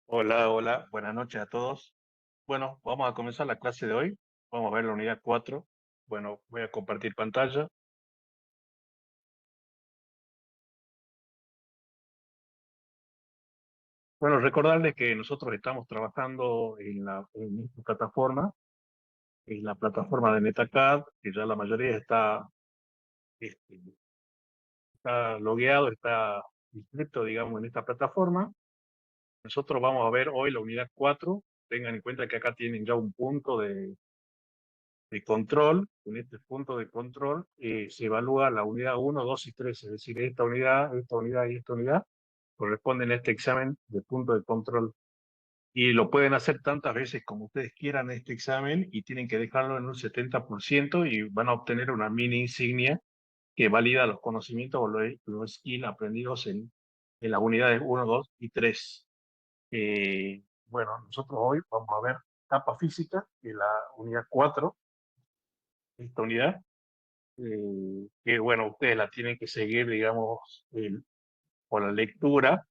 Hola, hola, buenas noches a todos. Bueno, vamos a comenzar la clase de hoy. Vamos a ver la unidad 4. Bueno, voy a compartir pantalla. Bueno, recordarles que nosotros estamos trabajando en esta plataforma, en la plataforma de NetaCAD, que ya la mayoría este, está logueado, está inscrito, digamos, en esta plataforma. Nosotros vamos a ver hoy la unidad 4. Tengan en cuenta que acá tienen ya un punto de control. En este punto de control se evalúa la unidad 1, 2 y 3, es decir, esta unidad y esta unidad corresponden a este examen de punto de control. Y lo pueden hacer tantas veces como ustedes quieran este examen y tienen que dejarlo en un 70% y van a obtener una mini insignia que valida los conocimientos o los skills aprendidos en las unidades 1, 2 y 3. Bueno, nosotros hoy vamos a ver capa física, que es la unidad 4, esta unidad. Que bueno, ustedes la tienen que seguir, digamos, por la lectura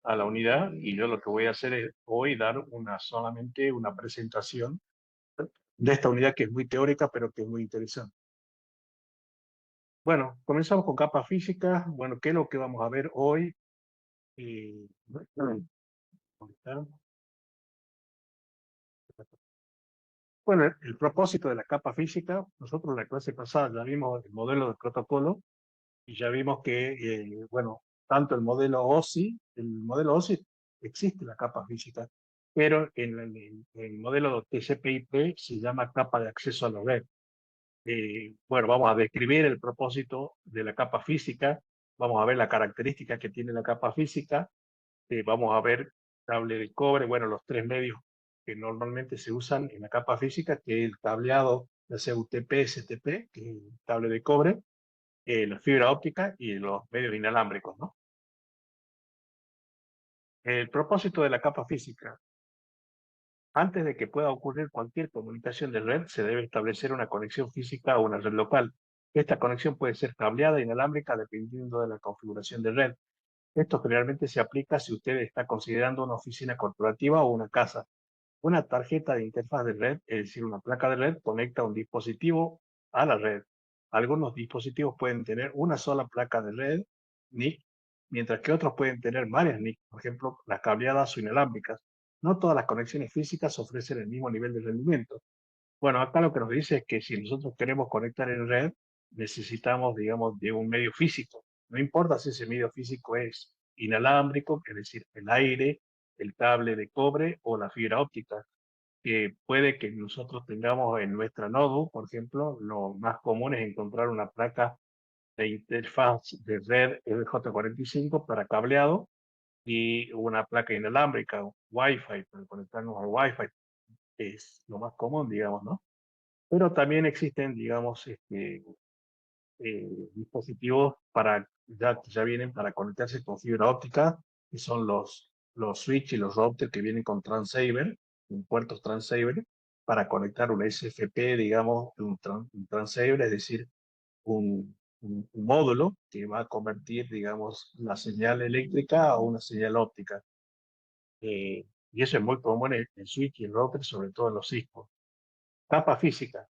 a la unidad, y yo lo que voy a hacer es hoy dar solamente una presentación de esta unidad que es muy teórica, pero que es muy interesante. Bueno, comenzamos con capa física. Bueno, ¿qué es lo que vamos a ver hoy? Eh, ¿Dónde está? Bueno, el propósito de la capa física, nosotros en la clase pasada ya vimos el modelo de protocolo y ya vimos que, bueno, tanto el modelo OSI existe la capa física, pero en el modelo TCP/IP se llama capa de acceso a la red. Bueno, vamos a describir el propósito de la capa física, vamos a ver la característica que tiene la capa física, vamos a ver cable de cobre, bueno, los tres medios que normalmente se usan en la capa física, que es el cableado, ya sea UTP, STP, que es el cable de cobre, la fibra óptica y los medios inalámbricos, ¿no? El propósito de la capa física. Antes de que pueda ocurrir cualquier comunicación de red, se debe establecer una conexión física a una red local. Esta conexión puede ser cableada e inalámbrica dependiendo de la configuración de red. Esto generalmente se aplica si usted está considerando una oficina corporativa o una casa. Una tarjeta de interfaz de red, es decir, una placa de red, conecta un dispositivo a la red. Algunos dispositivos pueden tener una sola placa de red, NIC, mientras que otros pueden tener varias NIC, por ejemplo, las cableadas o inalámbricas. No todas las conexiones físicas ofrecen el mismo nivel de rendimiento. Bueno, acá lo que nos dice es que si nosotros queremos conectar en red, necesitamos, digamos, de un medio físico. No importa si ese medio físico es inalámbrico, es decir, el aire, el cable de cobre o la fibra óptica, que puede que nosotros tengamos en nuestra notebook, por ejemplo, lo más común es encontrar una placa de interfaz de red RJ45 para cableado y una placa inalámbrica, Wi-Fi, para conectarnos al Wi-Fi, es lo más común, digamos, ¿no? Pero también existen, digamos, dispositivos ya vienen para conectarse con fibra óptica, que son los switch y los routers que vienen con transceiver, con puertos transceiver, para conectar un SFP, digamos, un transceiver, es decir, un módulo que va a convertir, digamos, la señal eléctrica a una señal óptica. Y eso es muy común en switch y en router, sobre todo en los Cisco. Capa física.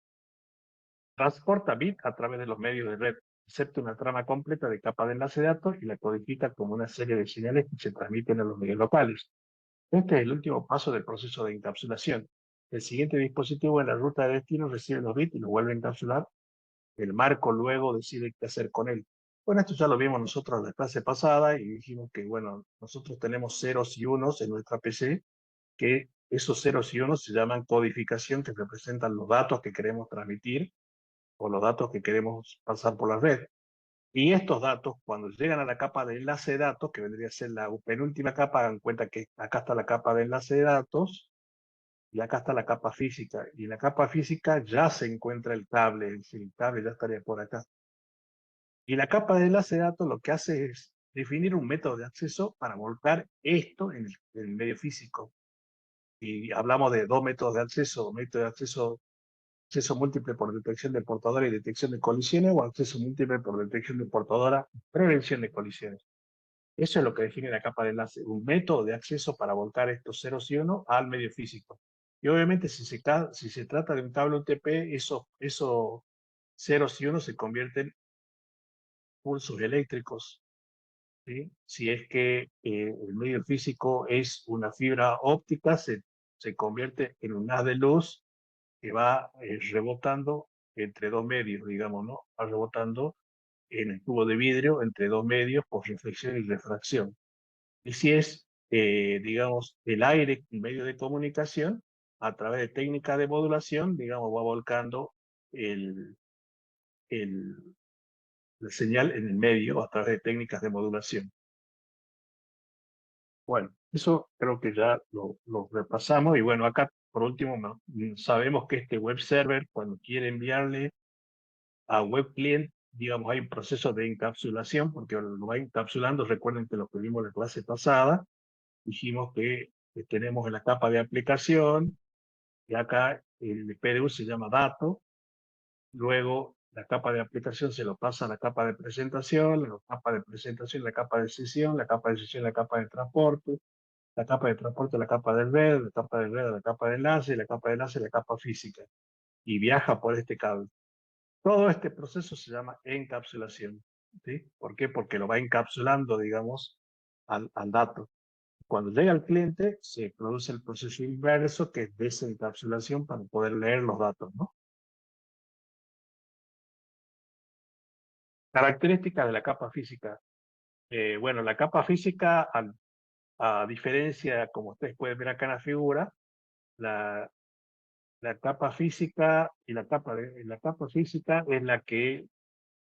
Transporta bit a través de los medios de red, acepta una trama completa de capa de enlace de datos y la codifica como una serie de señales que se transmiten a los medios locales. Este es el último paso del proceso de encapsulación. El siguiente dispositivo en la ruta de destino recibe los bits y los vuelve a encapsular. El marco luego decide qué hacer con él. Bueno, esto ya lo vimos nosotros en la clase pasada y dijimos que, bueno, nosotros tenemos ceros y unos en nuestra PC, que esos ceros y unos se llaman codificación, que representan los datos que queremos transmitir o los datos que queremos pasar por la red. Y estos datos, cuando llegan a la capa de enlace de datos, que vendría a ser la penúltima capa, hagan cuenta que acá está la capa de enlace de datos y acá está la capa física. Y en la capa física ya se encuentra el cable, es decir, el cable ya estaría por acá. Y la capa de enlace de datos lo que hace es definir un método de acceso para volcar esto en el medio físico. Y hablamos de dos métodos de acceso: método de acceso múltiple por detección de portadora y detección de colisiones, o acceso múltiple por detección de portadora y prevención de colisiones. Eso es lo que define la capa de enlace, un método de acceso para volcar estos ceros y unos al medio físico. Y obviamente si se trata de un cable UTP, esos ceros y unos se convierten en pulsos eléctricos, ¿sí? Si es que el medio físico es una fibra óptica, se convierte en un haz de luz que va rebotando entre dos medios, digamos, ¿no? Va rebotando en el tubo de vidrio entre dos medios por reflexión y refracción. Y si es, digamos, el aire, un medio de comunicación, a través de técnicas de modulación, digamos, va volcando el, el, la señal en el medio a través de técnicas de modulación. Bueno, eso creo que ya lo repasamos. Y bueno, acá, por último, sabemos que este web server, cuando quiere enviarle a web client, digamos, hay un proceso de encapsulación, porque lo va encapsulando. Recuerden que lo que vimos en la clase pasada, dijimos que tenemos en la capa de aplicación, y acá el PDU se llama dato, luego la capa de aplicación se lo pasa a la capa de presentación, la capa de presentación, la capa de sesión, la capa de sesión, la capa de transporte, la capa de transporte, la capa de red, la capa de red, la capa de enlace, la capa de enlace, la capa física, y viaja por este cable. Todo este proceso se llama encapsulación, ¿sí? ¿Por qué? Porque lo va encapsulando, digamos, al dato. Cuando llega al cliente, se produce el proceso inverso, que es desencapsulación para poder leer los datos, ¿no? Características de la capa física. Bueno, la capa física, a diferencia, como ustedes pueden ver acá en la figura, la, la capa física y la capa física es la que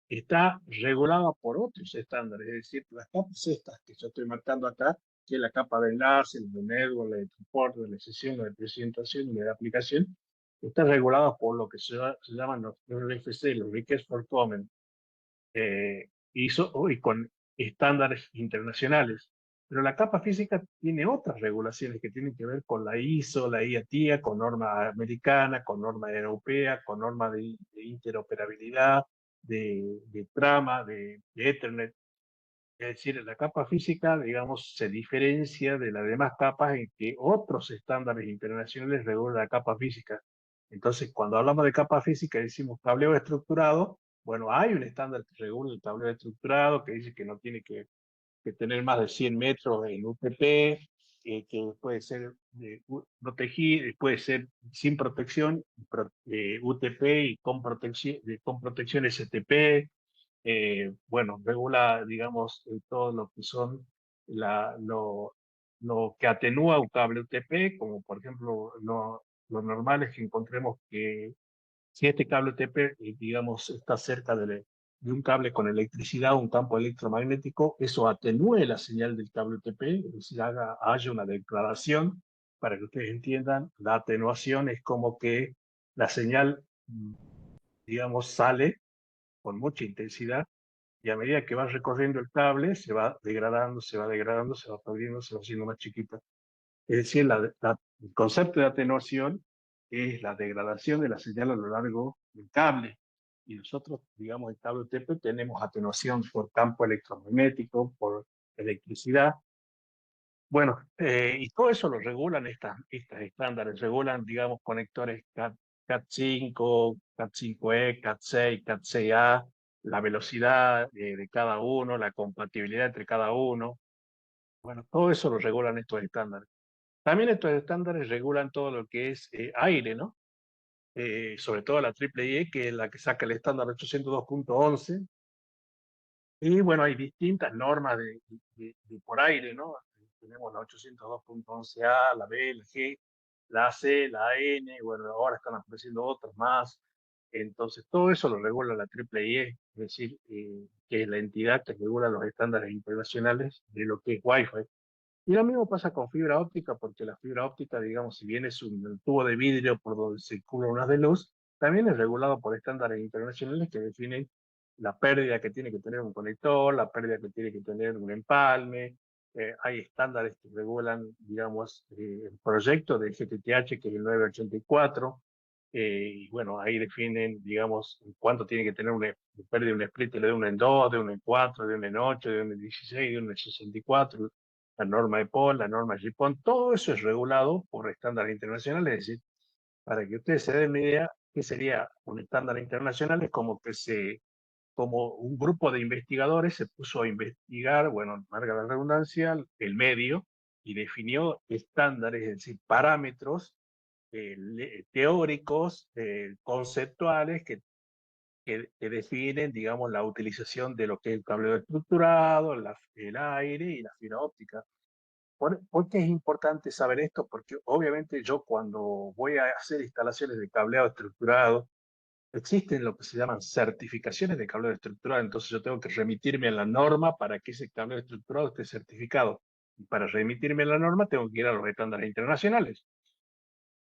está regulada por otros estándares, es decir, las capas estas que yo estoy marcando acá, que es la capa de enlace, la de network, la de transporte, la de sesión, la de presentación y la de aplicación, está regulada por lo que se llaman los RFC, los Requests for Comment, y con estándares internacionales. Pero la capa física tiene otras regulaciones que tienen que ver con la ISO, la IATIA, con norma americana, con norma europea, con norma de interoperabilidad, de trama, de Ethernet. Es decir, la capa física, digamos, se diferencia de las demás capas en que otros estándares internacionales regulan la capa física. Entonces, cuando hablamos de capa física, decimos cableo estructurado. Bueno, hay un estándar que regula el cableo estructurado, que dice que no tiene que tener más de 100 metros en UTP, que puede ser protegido, puede ser sin protección, UTP y con protección STP. Bueno, regula, digamos, todo lo que son lo que atenúa un cable UTP, como por ejemplo lo normal es que encontremos que si este cable UTP, digamos, está cerca de un cable con electricidad o un campo electromagnético, eso atenúe la señal del cable UTP, es decir, haya una degradación. Para que ustedes entiendan, la atenuación es como que la señal, digamos, sale con mucha intensidad y a medida que va recorriendo el cable se va degradando, se va degradando, se va perdiendo, se va haciendo más chiquita. Es decir, el concepto de atenuación es la degradación de la señal a lo largo del cable. Y nosotros, digamos, en cable UTP tenemos atenuación por campo electromagnético, por electricidad. Bueno, y todo eso lo regulan estas estándares, regulan, digamos, conectores CAT5, CAT5E, CAT6, CAT6A, la velocidad de cada uno, la compatibilidad entre cada uno. Bueno, todo eso lo regulan estos estándares. También estos estándares regulan todo lo que es aire, ¿no? Sobre todo la IEEE, que es la que saca el estándar 802.11. Y bueno, hay distintas normas de por aire, ¿no? Tenemos la 802.11a, la B, la G, la AC, la AN, bueno, ahora están apareciendo otras más. Entonces, todo eso lo regula la IEEE, es decir, que es la entidad que regula los estándares internacionales de lo que es Wi-Fi. Y lo mismo pasa con fibra óptica, porque la fibra óptica, digamos, si bien es un tubo de vidrio por donde circula una de luz, también es regulado por estándares internacionales que definen la pérdida que tiene que tener un conector, la pérdida que tiene que tener un empalme. Hay estándares que regulan, digamos, el proyecto de GTTH, que es el 984. Y bueno, ahí definen, digamos, cuánto tiene que tener una pérdida de un split de 1 en 2, de 1 en 4, de 1 en 8, de 1 en 16, de 1 en 64, la norma de Paul, la norma GPON, todo eso es regulado por estándares internacionales. Es decir, para que ustedes se den una idea, ¿qué sería un estándar internacional? Es como un grupo de investigadores se puso a investigar, bueno, marca la redundancia, el medio y definió estándares, es decir, parámetros teóricos, conceptuales que definen, digamos, la utilización de lo que es el cableado estructurado, el aire y la fibra óptica. ¿Por qué es importante saber esto? Porque obviamente yo cuando voy a hacer instalaciones de cableado estructurado, existen lo que se llaman certificaciones de cableado estructurado, entonces yo tengo que remitirme a la norma para que ese cableado estructurado esté certificado. Y para remitirme a la norma tengo que ir a los estándares internacionales.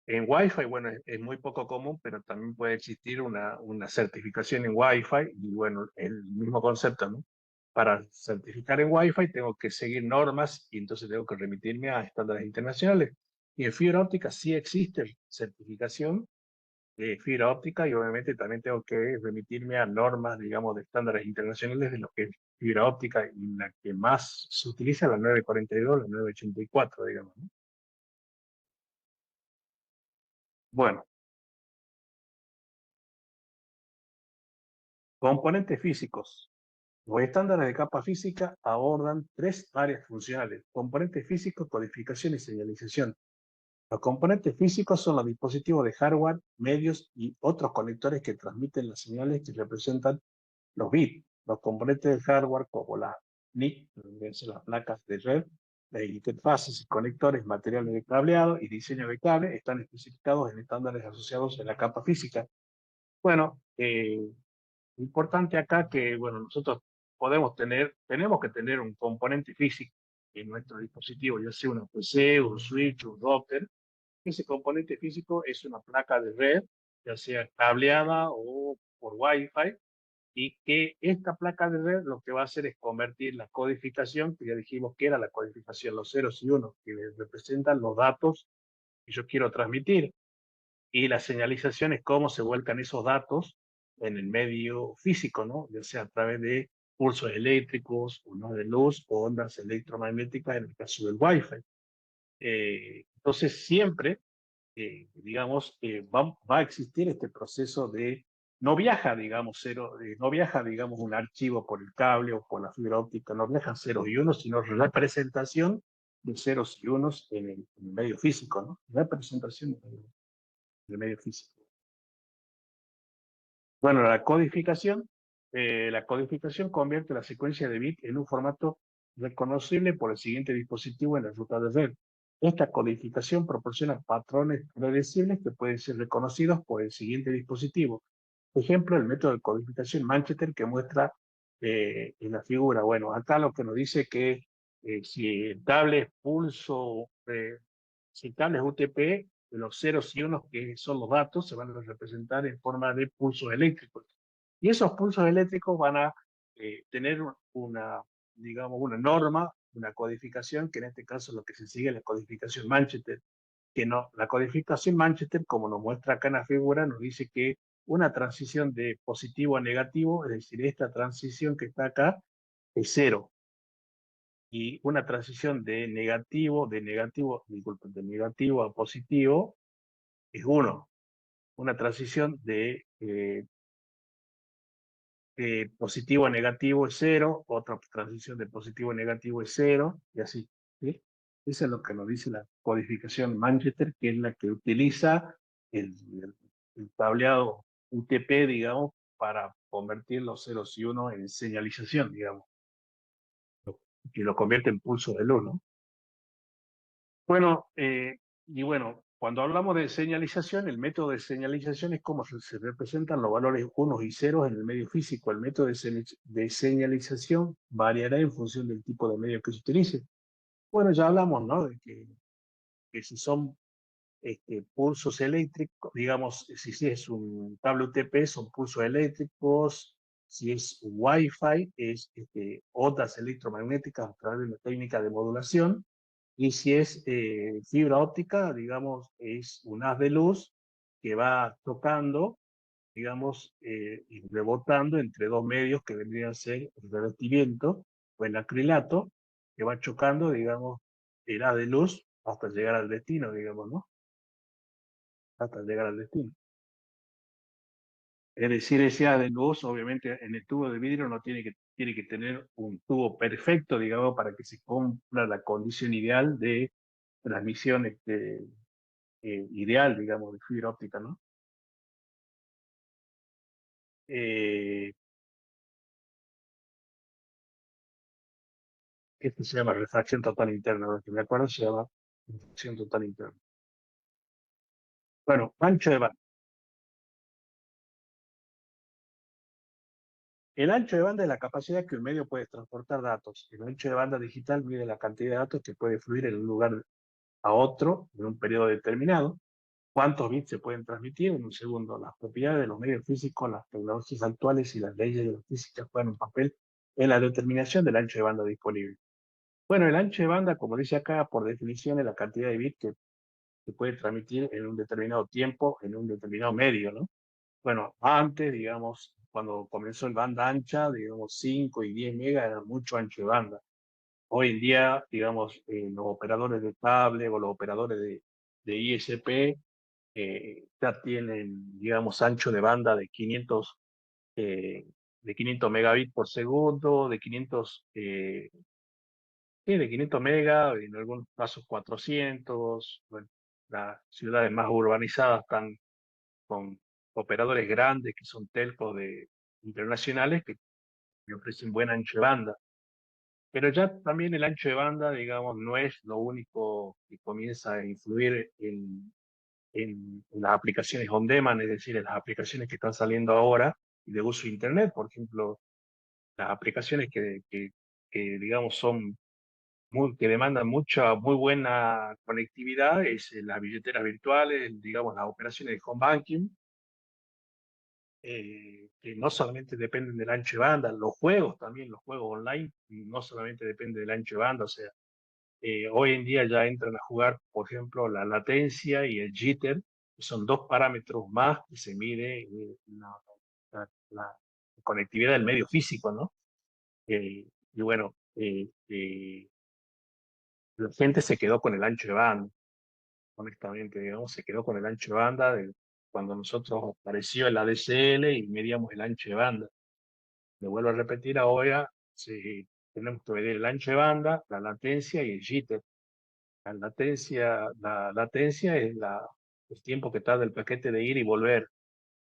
En Wi-Fi, bueno, es muy poco común, pero también puede existir una certificación en Wi-Fi y bueno, el mismo concepto, ¿no? Para certificar en Wi-Fi tengo que seguir normas y entonces tengo que remitirme a estándares internacionales. Y en fibra óptica sí existe certificación de fibra óptica y obviamente también tengo que remitirme a normas, digamos, de estándares internacionales de lo que es fibra óptica y la que más se utiliza, la 942, la 984, digamos, ¿no? Bueno, componentes físicos. Los estándares de capa física abordan tres áreas funcionales: componentes físicos, codificación y señalización. Los componentes físicos son los dispositivos de hardware, medios y otros conectores que transmiten las señales que representan los bits. Los componentes de hardware, como la NIC, las placas de red, las interfaces y conectores, materiales de cableado y diseño de cable, están especificados en estándares asociados en la capa física. Bueno, importante acá que, bueno, nosotros tenemos que tener un componente físico en nuestro dispositivo, ya sea una PC, un switch, un router. Ese componente físico es una placa de red, ya sea cableada o por Wi-Fi, y que esta placa de red lo que va a hacer es convertir la codificación, que ya dijimos que era la codificación, los ceros y unos, que representan los datos que yo quiero transmitir, y la señalización es cómo se vuelcan esos datos en el medio físico, ¿no? Ya sea a través de pulsos eléctricos, ondas de luz o ondas electromagnéticas en el caso del Wi-Fi. Entonces, siempre, digamos, va a existir este proceso de, no viaja, digamos, no viaja, digamos, un archivo por el cable o por la fibra óptica, no viajan ceros y unos, sino representación de ceros y unos en el medio físico, ¿no? Representación del medio físico. Bueno, la codificación convierte la secuencia de bits en un formato reconocible por el siguiente dispositivo en la ruta de red. Esta codificación proporciona patrones predecibles que pueden ser reconocidos por el siguiente dispositivo. Por ejemplo, el método de codificación Manchester que muestra en la figura. Bueno, acá lo que nos dice que si el cable es pulso, si el cable es UTP, los ceros y unos, que son los datos, se van a representar en forma de pulsos eléctricos. Y esos pulsos eléctricos van a tener una, digamos, una norma, una codificación, que en este caso es lo que se sigue es la codificación Manchester, que no, la codificación Manchester, como nos muestra acá en la figura, nos dice que una transición de positivo a negativo, es decir, esta transición que está acá, es cero. Y una transición disculpen, de negativo a positivo es 1. Una transición de positivo a negativo es 0, otra transición de positivo a negativo es 0, y así, ¿sí? Eso es lo que nos dice la codificación Manchester, que es la que utiliza el, el, el cableado UTP, digamos, para convertir los ceros y unos en señalización, digamos, que lo convierte en pulso de luz, ¿no? Bueno, y bueno, cuando hablamos de señalización, el método de señalización es cómo se representan los valores unos y ceros en el medio físico. El método de señalización variará en función del tipo de medio que se utilice. Bueno, ya hablamos, ¿no? De que si son pulsos eléctricos, digamos, si es un cable UTP, son pulsos eléctricos. Si es Wi-Fi, es ondas electromagnéticas a través de una técnica de modulación. Y si es fibra óptica, digamos, es un haz de luz que va tocando, digamos, y rebotando entre dos medios que vendrían a ser el revestimiento o el acrilato, que va chocando, digamos, el haz de luz hasta llegar al destino, digamos, ¿no? Hasta llegar al destino. Es decir, ese haz de luz, obviamente, en el tubo de vidrio no tiene que tener un tubo perfecto, digamos, para que se cumpla la condición ideal de transmisión ideal, digamos, de fibra óptica, ¿no? Eh, Esto se llama refracción total interna, lo que me acuerdo se llama refracción total interna. Bueno, ancho de banda. El ancho de banda es la capacidad que un medio puede transportar datos. El ancho de banda digital mide la cantidad de datos que puede fluir de un lugar a otro en un periodo determinado. ¿Cuántos bits se pueden transmitir en un segundo? Las propiedades de los medios físicos, las tecnologías actuales y las leyes de la física juegan un papel en la determinación del ancho de banda disponible. Bueno, el ancho de banda, como dice acá, por definición es la cantidad de bits que se puede transmitir en un determinado tiempo, en un determinado medio, ¿no? Bueno, antes, digamos, cuando comenzó el banda ancha, digamos, 5 y 10 megas era mucho ancho de banda. Hoy en día, digamos, los operadores de cable o los operadores de ISP ya tienen, digamos, ancho de banda eh, de 500 megabits por segundo, de 500, sí, de 500 megas, en algunos casos 400. Bueno, las ciudades más urbanizadas están con operadores grandes que son telcos internacionales que ofrecen buen ancho de banda. Pero ya también el ancho de banda, digamos, no es lo único que comienza a influir en las aplicaciones on demand, es decir, en las aplicaciones que están saliendo ahora y de uso de Internet. Por ejemplo, las aplicaciones digamos, que demandan mucha, muy buena conectividad, es las billeteras virtuales, digamos, las operaciones de home banking, que no solamente dependen del ancho de banda, los juegos también, los juegos online, no solamente dependen del ancho de banda, o sea, hoy en día ya entran a jugar, por ejemplo, la latencia y el jitter, que son dos parámetros más que se mide la conectividad del medio físico, ¿no? Y bueno, la gente se quedó con el ancho de banda, honestamente, digamos, se quedó con el ancho de banda de cuando nosotros apareció el ADSL y medíamos el ancho de banda. Le vuelvo a repetir ahora, si tenemos que medir el ancho de banda, la latencia y el jitter. La latencia es el tiempo que tarda el paquete de ir y volver.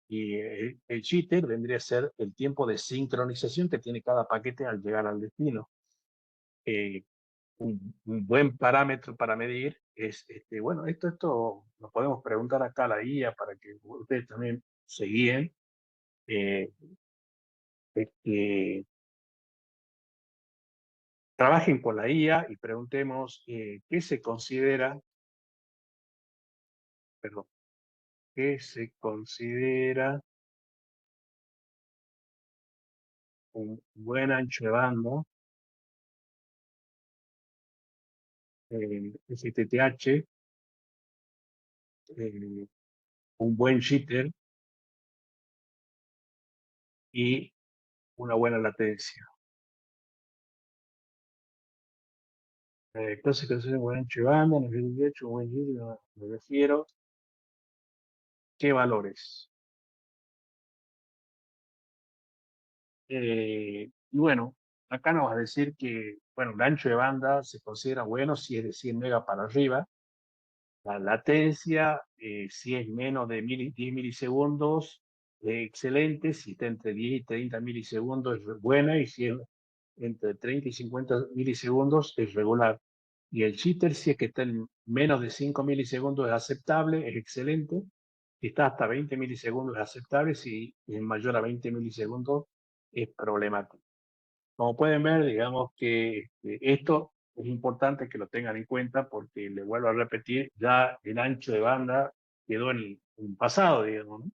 Y el jitter vendría a ser el tiempo de sincronización que tiene cada paquete al llegar al destino. Eh, un buen parámetro para medir es, bueno, esto lo podemos preguntar acá a la IA para que ustedes también se guíen. eh, que trabajen con la IA y preguntemos qué se considera, perdón, qué se considera un buen ancho de banda, FTTH, eh, un buen jitter y una buena latencia. Entonces, ¿qué es un buen ancho de banda? En el 2018, un buen jitter, me refiero, ¿qué valores? Y bueno, acá nos va a decir que, bueno, el ancho de banda se considera bueno si es de 100 megas para arriba. La latencia, si es menos de 10 milisegundos, excelente. Si está entre 10 y 30 milisegundos, es buena. Y si es entre 30 y 50 milisegundos, es regular. Y el jitter, si es que está en menos de 5 milisegundos, es aceptable, es excelente. Si está hasta 20 milisegundos, es aceptable. Si es mayor a 20 milisegundos, es problemático. Como pueden ver, digamos que esto es importante que lo tengan en cuenta porque, le vuelvo a repetir, ya el ancho de banda quedó en el pasado, digamos, ¿no?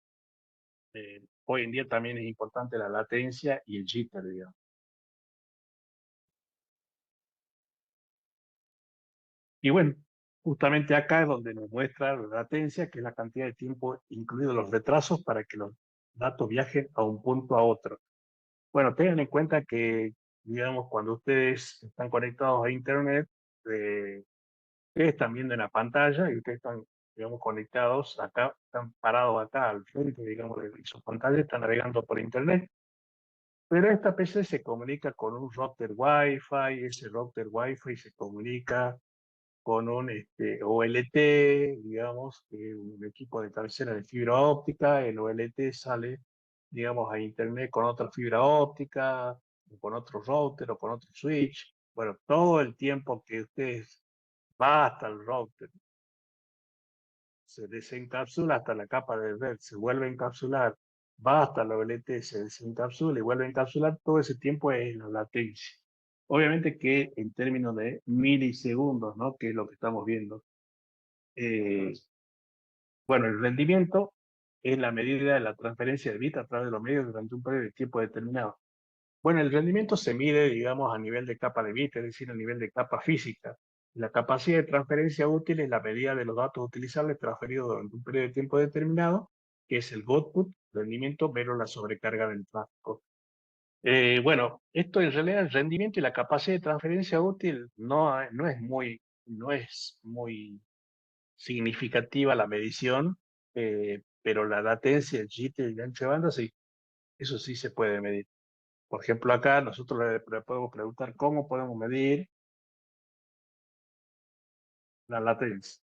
Hoy en día también es importante la latencia y el jitter, digamos. Y bueno, Justamente acá es donde nos muestra la latencia, que es la cantidad de tiempo, incluidos los retrasos, para que los datos viajen a un punto a otro. Bueno, tengan en cuenta que, digamos, cuando ustedes están conectados a Internet, ustedes están viendo en la pantalla y ustedes están, digamos, conectados acá, están parados acá al frente, digamos, de su pantalla, están navegando por Internet. Pero esta PC se comunica con un router Wi-Fi, ese router Wi-Fi se comunica con un OLT, digamos, un equipo de cabecera de fibra óptica. El OLT sale, digamos, a Internet con otra fibra óptica, o con otro router o con otro switch. Bueno, todo el tiempo que ustedes va hasta el router, se desencapsula hasta la capa de red, se vuelve a encapsular, va hasta la OLT, se desencapsula y vuelve a encapsular, todo ese tiempo es la latencia. Obviamente que en términos de milisegundos, ¿no? Que es lo que estamos viendo. Eh, bueno, el rendimiento es la medida de la transferencia de bits a través de los medios durante un periodo de tiempo determinado. Bueno, el rendimiento se mide, digamos, a nivel de capa de bits, es decir, a nivel de capa física. La capacidad de transferencia útil es la medida de los datos utilizables transferidos durante un periodo de tiempo determinado, que es el output, rendimiento, menos la sobrecarga del tráfico. Bueno, esto en realidad el rendimiento y la capacidad de transferencia útil no es muy significativa la medición, pero la latencia, el jitter y el ancho de banda, sí, eso sí se puede medir. Por ejemplo, acá nosotros le podemos preguntar cómo podemos medir la latencia.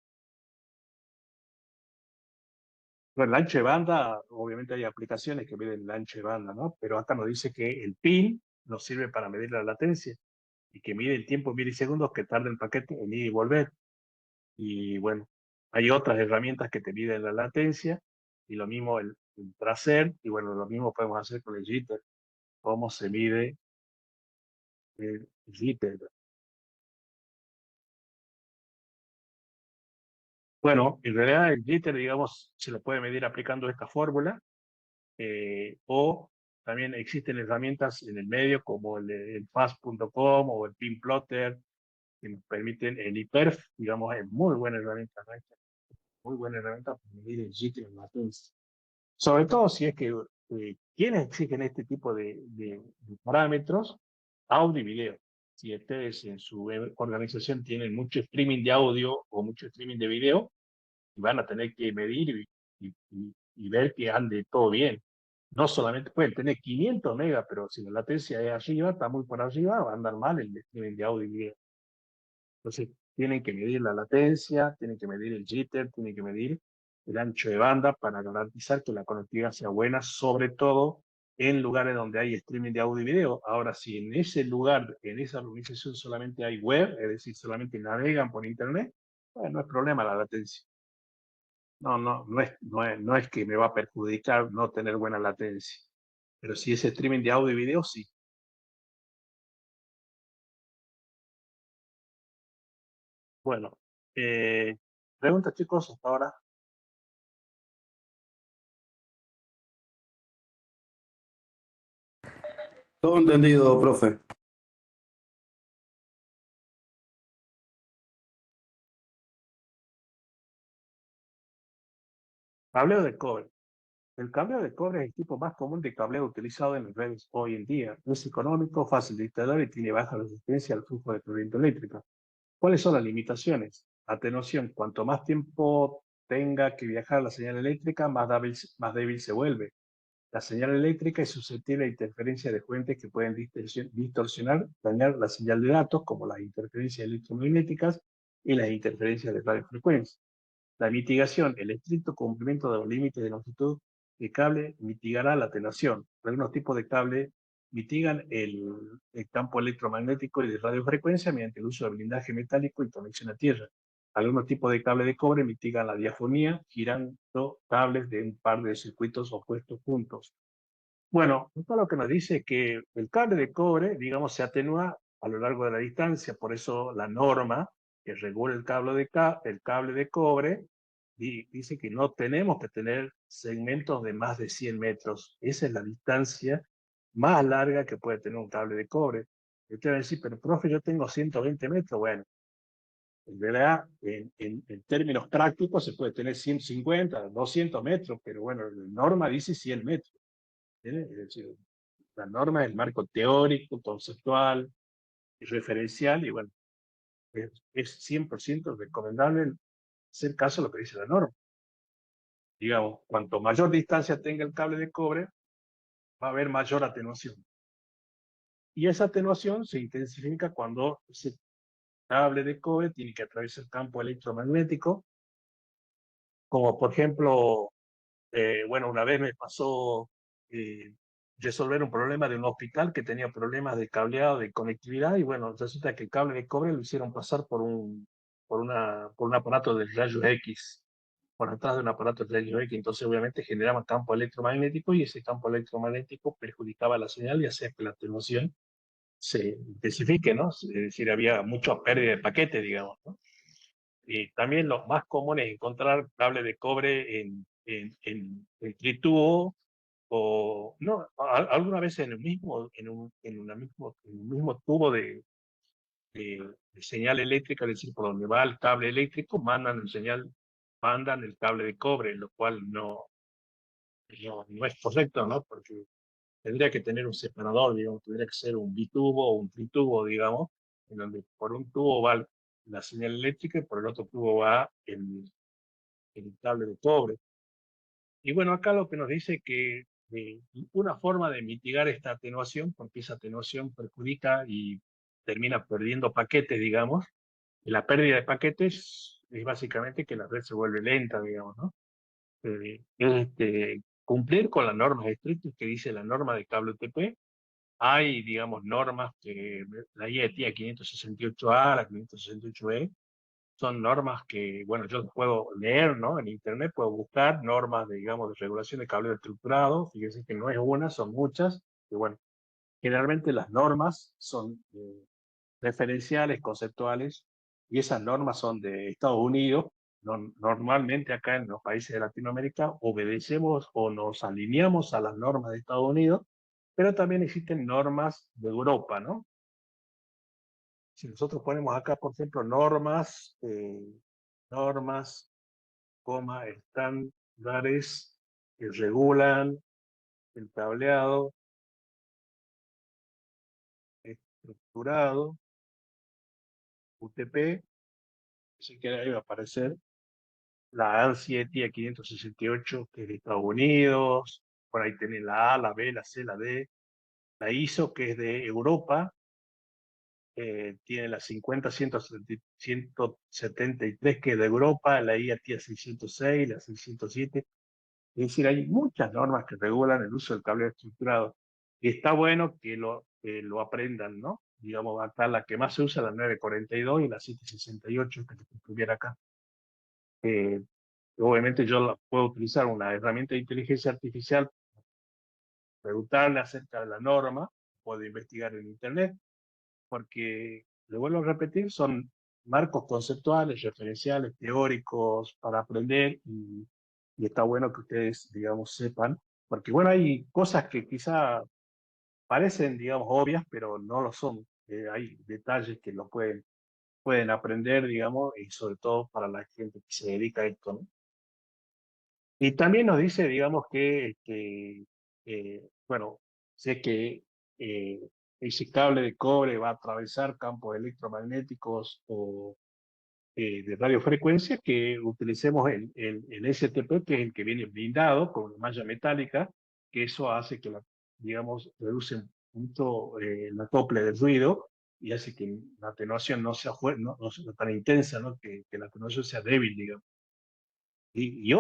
Bueno, el ancho de banda, obviamente hay aplicaciones que miden el ancho de banda, ¿no? Pero acá nos dice que el PIN nos sirve para medir la latencia y que mide el tiempo en milisegundos que tarda el paquete en ir y volver. Y bueno, hay otras herramientas que te miden la latencia y lo mismo el tracer, y bueno, lo mismo podemos hacer con el jitter. ¿Cómo se mide el jitter? Bueno, en realidad el jitter, digamos, se lo puede medir aplicando esta fórmula, o también existen herramientas en el medio como el fast.com o el pinplotter que nos permiten el IPERF, digamos, es muy buena herramienta, ¿no? Muy buena herramienta para medir el jitter en latencia. Sobre todo si es que quienes exigen este tipo de parámetros, audio y video. Si ustedes en su organización tienen mucho streaming de audio o mucho streaming de video, van a tener que medir y ver que ande todo bien. No solamente pueden tener 500 megas, pero si la latencia es arriba, está muy por arriba, va a andar mal el streaming de audio y video. Entonces, tienen que medir la latencia, tienen que medir el jitter, tienen que medir el ancho de banda para garantizar que la conectividad sea buena, sobre todo en lugares donde hay streaming de audio y video. Ahora, si en ese lugar, en esa organización solamente hay web, es decir, solamente navegan por internet, bueno, no es problema la latencia. No es que me va a perjudicar no tener buena latencia. Pero si es streaming de audio y video, sí. Bueno, eh, preguntas, chicos, hasta ahora. Todo entendido, profe. Cableo de cobre. El cableo de cobre es el tipo más común de cableo utilizado en las redes hoy en día. Es económico, fácil de instalar y tiene baja resistencia al flujo de corriente eléctrica. ¿Cuáles son las limitaciones? Atenuación. Cuanto más tiempo tenga que viajar la señal eléctrica, más débil se vuelve. La señal eléctrica es susceptible a interferencia de fuentes que pueden distorsionar, dañar la señal de datos, como las interferencias electromagnéticas y las interferencias de radiofrecuencia. La mitigación, el estricto cumplimiento de los límites de longitud de cable mitigará la atenuación. Algunos tipos de cable mitigan el campo electromagnético y de radiofrecuencia mediante el uso de blindaje metálico y conexión a tierra. Algunos tipos de cable de cobre mitigan la diafonía girando cables de un par de circuitos opuestos juntos. Bueno, esto lo que nos dice es que el cable de cobre, digamos, se atenúa a lo largo de la distancia, por eso la norma que regula el cable de cobre dice que no tenemos que tener segmentos de más de 100 metros. Esa es la distancia más larga que puede tener un cable de cobre. Y usted va a decir, pero profe, yo tengo 120 metros. Bueno, En realidad, en términos prácticos, se puede tener 150, 200 metros, pero bueno, la norma dice 100 metros. ¿Entiendes? Es decir, la norma es el marco teórico, conceptual y referencial, y bueno, es 100% recomendable hacer caso a lo que dice la norma. Digamos, cuanto mayor distancia tenga el cable de cobre, va a haber mayor atenuación. Y esa atenuación se intensifica cuando ese cable de cobre tiene que atravesar el campo electromagnético, como por ejemplo, bueno, una vez me pasó eh, resolver un problema de un hospital que tenía problemas de cableado, de conectividad, y bueno, resulta que el cable de cobre lo hicieron pasar por un aparato de rayos X, por detrás de un aparato de rayos X, entonces obviamente generaba campo electromagnético y ese campo electromagnético perjudicaba la señal y hacía que la atenuación se intensifique, ¿no? Es decir, había mucha pérdida de paquete, digamos, ¿no? Y también lo más común es encontrar cable de cobre en tritubo o, no, alguna vez en el mismo, en un mismo tubo de señal eléctrica, es decir, por donde va el cable eléctrico, mandan el cable de cobre, lo cual no es correcto, ¿no? Porque tendría que tener un separador, digamos, tendría que ser un bitubo o un tritubo, digamos, en donde por un tubo va la señal eléctrica y por el otro tubo va el cable de cobre. Y bueno, acá lo que nos dice que una forma de mitigar esta atenuación, porque esa atenuación perjudica y termina perdiendo paquetes, digamos, y la pérdida de paquetes es básicamente que la red se vuelve lenta, digamos, ¿no? Cumplir con las normas estrictas que dice la norma de cable UTP. Hay, digamos, normas que la IETIA 568A, la 568E, son normas que, bueno, yo puedo leer, ¿no? En internet puedo buscar normas de, digamos, de regulación de cableado estructurado. Fíjense que no es una, son muchas. Y bueno, generalmente las normas son referenciales, conceptuales, y esas normas son de Estados Unidos. Normalmente acá en los países de Latinoamérica obedecemos o nos alineamos a las normas de Estados Unidos, pero también existen normas de Europa, ¿no? Si nosotros ponemos acá, por ejemplo, normas, estándares que regulan el cableado estructurado, UTP, así que ahí va a aparecer la ANSI ETIA 568, que es de Estados Unidos, por ahí tiene la A, la B, la C, la D, la ISO, que es de Europa, tiene la 50-173, que es de Europa, la IATIA 606, la 607. Es decir, hay muchas normas que regulan el uso del cable estructurado. Y está bueno que lo aprendan, ¿no? Digamos, acá la que más se usa, la 942 y la 768, que estuviera acá. Obviamente yo puedo utilizar una herramienta de inteligencia artificial, preguntarle acerca de la norma, puedo investigar en Internet, porque, le vuelvo a repetir, son marcos conceptuales, referenciales, teóricos para aprender y está bueno que ustedes, digamos, sepan, porque bueno, hay cosas que quizá parecen, digamos, obvias, pero no lo son. Hay detalles que lo pueden aprender, digamos, y sobre todo para la gente que se dedica a esto, ¿no? Y también nos dice, digamos, bueno, sé que eh, ese cable de cobre va a atravesar campos electromagnéticos o de radiofrecuencia, que utilicemos el STP, que es el que viene blindado con malla metálica, que eso hace que, digamos, reduce mucho el acople del ruido y hace que la atenuación no sea, no sea tan intensa, ¿no? Que la atenuación sea débil, digamos. Y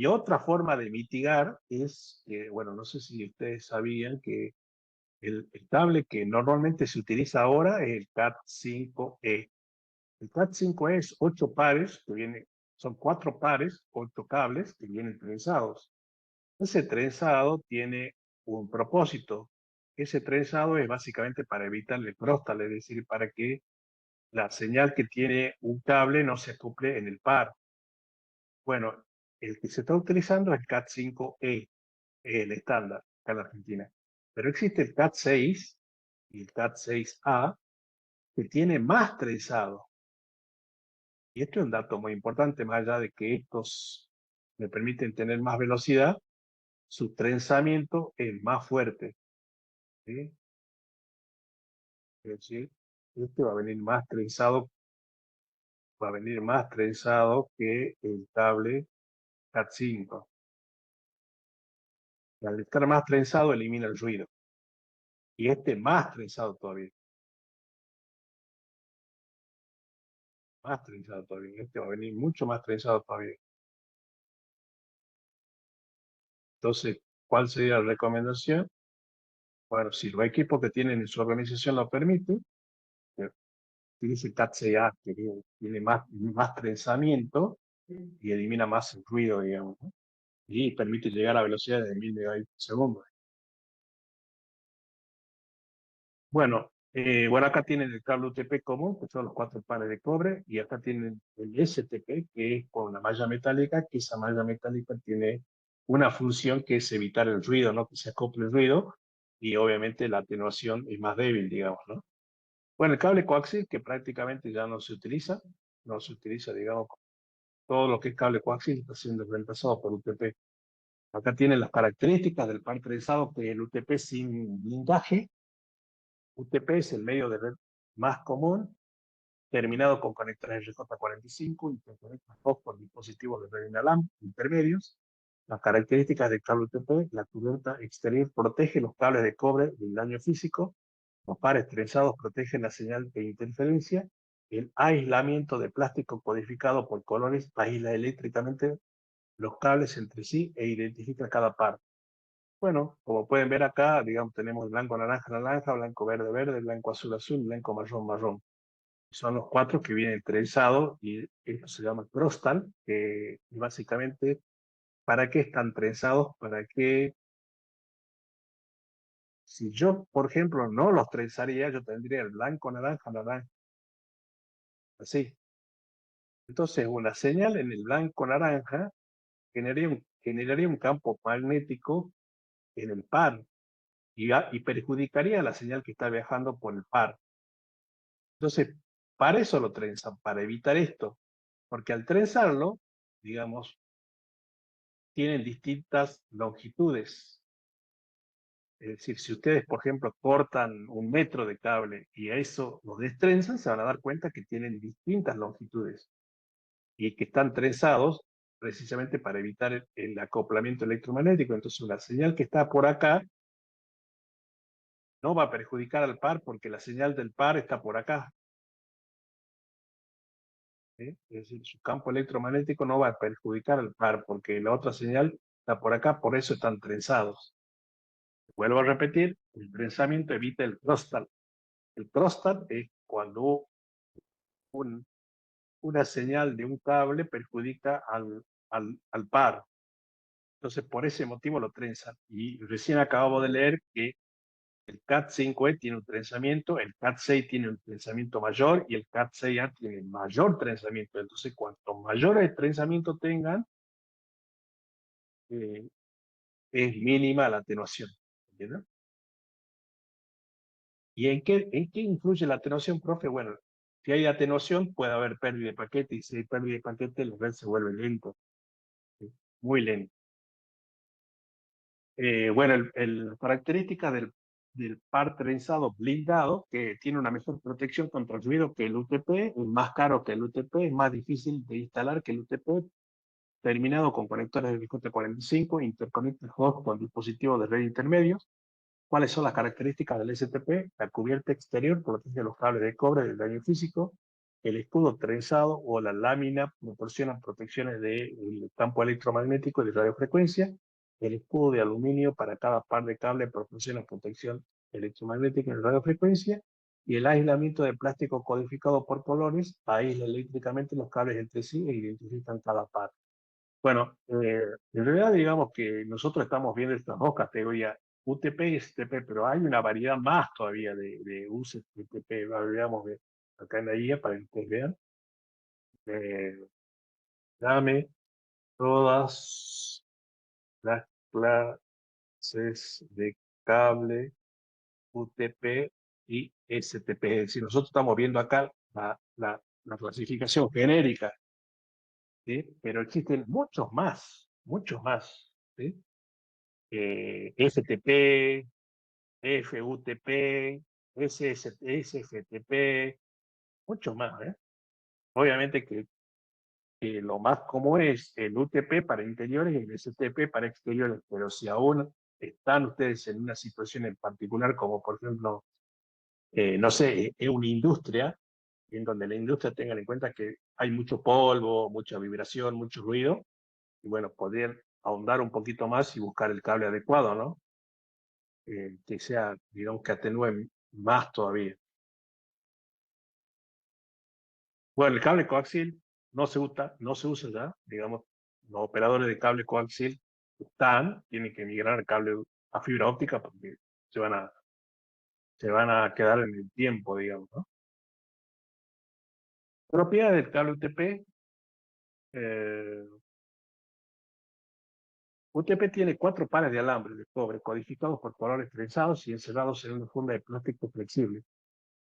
otra forma de mitigar es, bueno, no sé si ustedes sabían que el cable que normalmente se utiliza ahora es el CAT5E. El CAT5E es 8 pares, son 4 pares, 8 cables que vienen trenzados. Ese trenzado tiene un propósito. Ese trenzado es básicamente para evitar el cróstalo, es decir, para que la señal que tiene un cable no se acople en el par. Bueno, el que se está utilizando es el CAT5E, el estándar acá en la Argentina. Pero existe el CAT6 y el CAT6A que tiene más trenzado. Y esto es un dato muy importante, más allá de que estos me permiten tener más velocidad, su trenzamiento es más fuerte, ¿sí? Es decir, este va a venir más trenzado que el cable Cat5. Y al estar más trenzado, elimina el ruido. Y este más trenzado todavía. Más trenzado todavía. Este va a venir mucho más trenzado todavía. Entonces, ¿cuál sería la recomendación? Bueno, si los equipos que tienen en su organización lo permiten, utilice Cat6A, que tiene más trenzamiento y elimina más el ruido, digamos, ¿no? Y permite llegar a velocidades de 1000 megabits por segundo. Bueno, acá tienen el cable UTP común, que son los 4 pares de cobre, y acá tienen el STP, que es con la malla metálica, que esa malla metálica tiene una función que es evitar el ruido, ¿no? Que se acople el ruido, y obviamente la atenuación es más débil, digamos, ¿no? Bueno, el cable coaxial, que prácticamente ya no se utiliza, digamos, todo lo que es cable coaxial está siendo reemplazado por UTP. Acá tienen las características del par trenzado, que es el UTP sin blindaje. UTP es el medio de red más común, terminado con conectores RJ45, interconecta dos por dispositivos de red intermedios. Las características del cable UTP: la cubierta exterior protege los cables de cobre del daño físico, los pares trenzados protegen la señal de interferencia, el aislamiento de plástico codificado por colores aísla eléctricamente los cables entre sí e identifica cada par. Bueno, como pueden ver acá, digamos, tenemos blanco, naranja, naranja, blanco, verde, verde, blanco, azul, azul, blanco, marrón, marrón. Son los 4 que vienen trenzados y esto se llama crostal, que básicamente, ¿para qué están trenzados? Para que, si yo, por ejemplo, no los trenzaría, yo tendría el blanco, naranja, naranja, así. Entonces, una señal en el blanco, naranja generaría un campo magnético en el par y perjudicaría la señal que está viajando por el par. Entonces, para eso lo trenzan, para evitar esto, porque al trenzarlo, digamos, tienen distintas longitudes. Es decir, si ustedes, por ejemplo, cortan 1 metro de cable y a eso lo destrenzan, se van a dar cuenta que tienen distintas longitudes y que están trenzados precisamente para evitar el acoplamiento electromagnético. Entonces, una señal que está por acá no va a perjudicar al par porque la señal del par está por acá. ¿Sí? Es decir, su campo electromagnético no va a perjudicar al par porque la otra señal está por acá, por eso están trenzados. Vuelvo a repetir, el trenzamiento evita el crosstalk. El crosstalk es cuando una señal de un cable perjudica al par. Entonces, por ese motivo lo trenzan. Y recién acabamos de leer que el Cat5e tiene un trenzamiento, el Cat6 tiene un trenzamiento mayor y el Cat6A tiene mayor trenzamiento. Entonces, cuanto mayor el trenzamiento tengan, eh, es mínima la atenuación. ¿Entiendes? ¿Y en qué influye la atenuación, profe? Bueno, si hay atenuación, puede haber pérdida de paquete, y si hay pérdida de paquete, la red se vuelve lento, ¿sí? Muy lento. Bueno, la característica del par trenzado blindado, que tiene una mejor protección contra el ruido que el UTP, es más caro que el UTP, es más difícil de instalar que el UTP, terminado con conectores de RJ45, interconecta host con dispositivos de red intermedios. ¿Cuáles son las características del STP? La cubierta exterior protege los cables de cobre del daño físico, el escudo trenzado o la lámina proporcionan protecciones del campo electromagnético y de radiofrecuencia, el escudo de aluminio para cada par de cable proporciona protección electromagnética y de radiofrecuencia, y el aislamiento de plástico codificado por colores aísla eléctricamente los cables entre sí e identifican cada par. Bueno, en realidad digamos que nosotros estamos viendo estas dos categorías, UTP y STP, pero hay una variedad más todavía de usos de UTP. Digamos, acá en la guía para que ustedes vean. Eh, Dame todas las clases de cable UTP y STP. Es decir, nosotros estamos viendo acá una clasificación genérica, ¿sí? Pero existen muchos más, ¿sí? FTP, FUTP, SFTP, muchos más, ¿eh? Obviamente que lo más común es el UTP para interiores y el STP para exteriores, pero si aún están ustedes en una situación en particular, como por ejemplo, no sé, es una industria, en donde la industria tenga en cuenta que hay mucho polvo, mucha vibración, mucho ruido, y bueno, poder ahondar un poquito más y buscar el cable adecuado, ¿no? Que sea, digamos, que atenúe más todavía. Bueno, el cable coaxial no se usa ya, digamos, los operadores de cable coaxial tienen que migrar al cable a fibra óptica porque se van a, se van a quedar en el tiempo, digamos, ¿no? Propiedad del cable UTP. eh, UTP tiene 4 pares de alambre de cobre codificados por colores trenzados y encerrados en una funda de plástico flexible.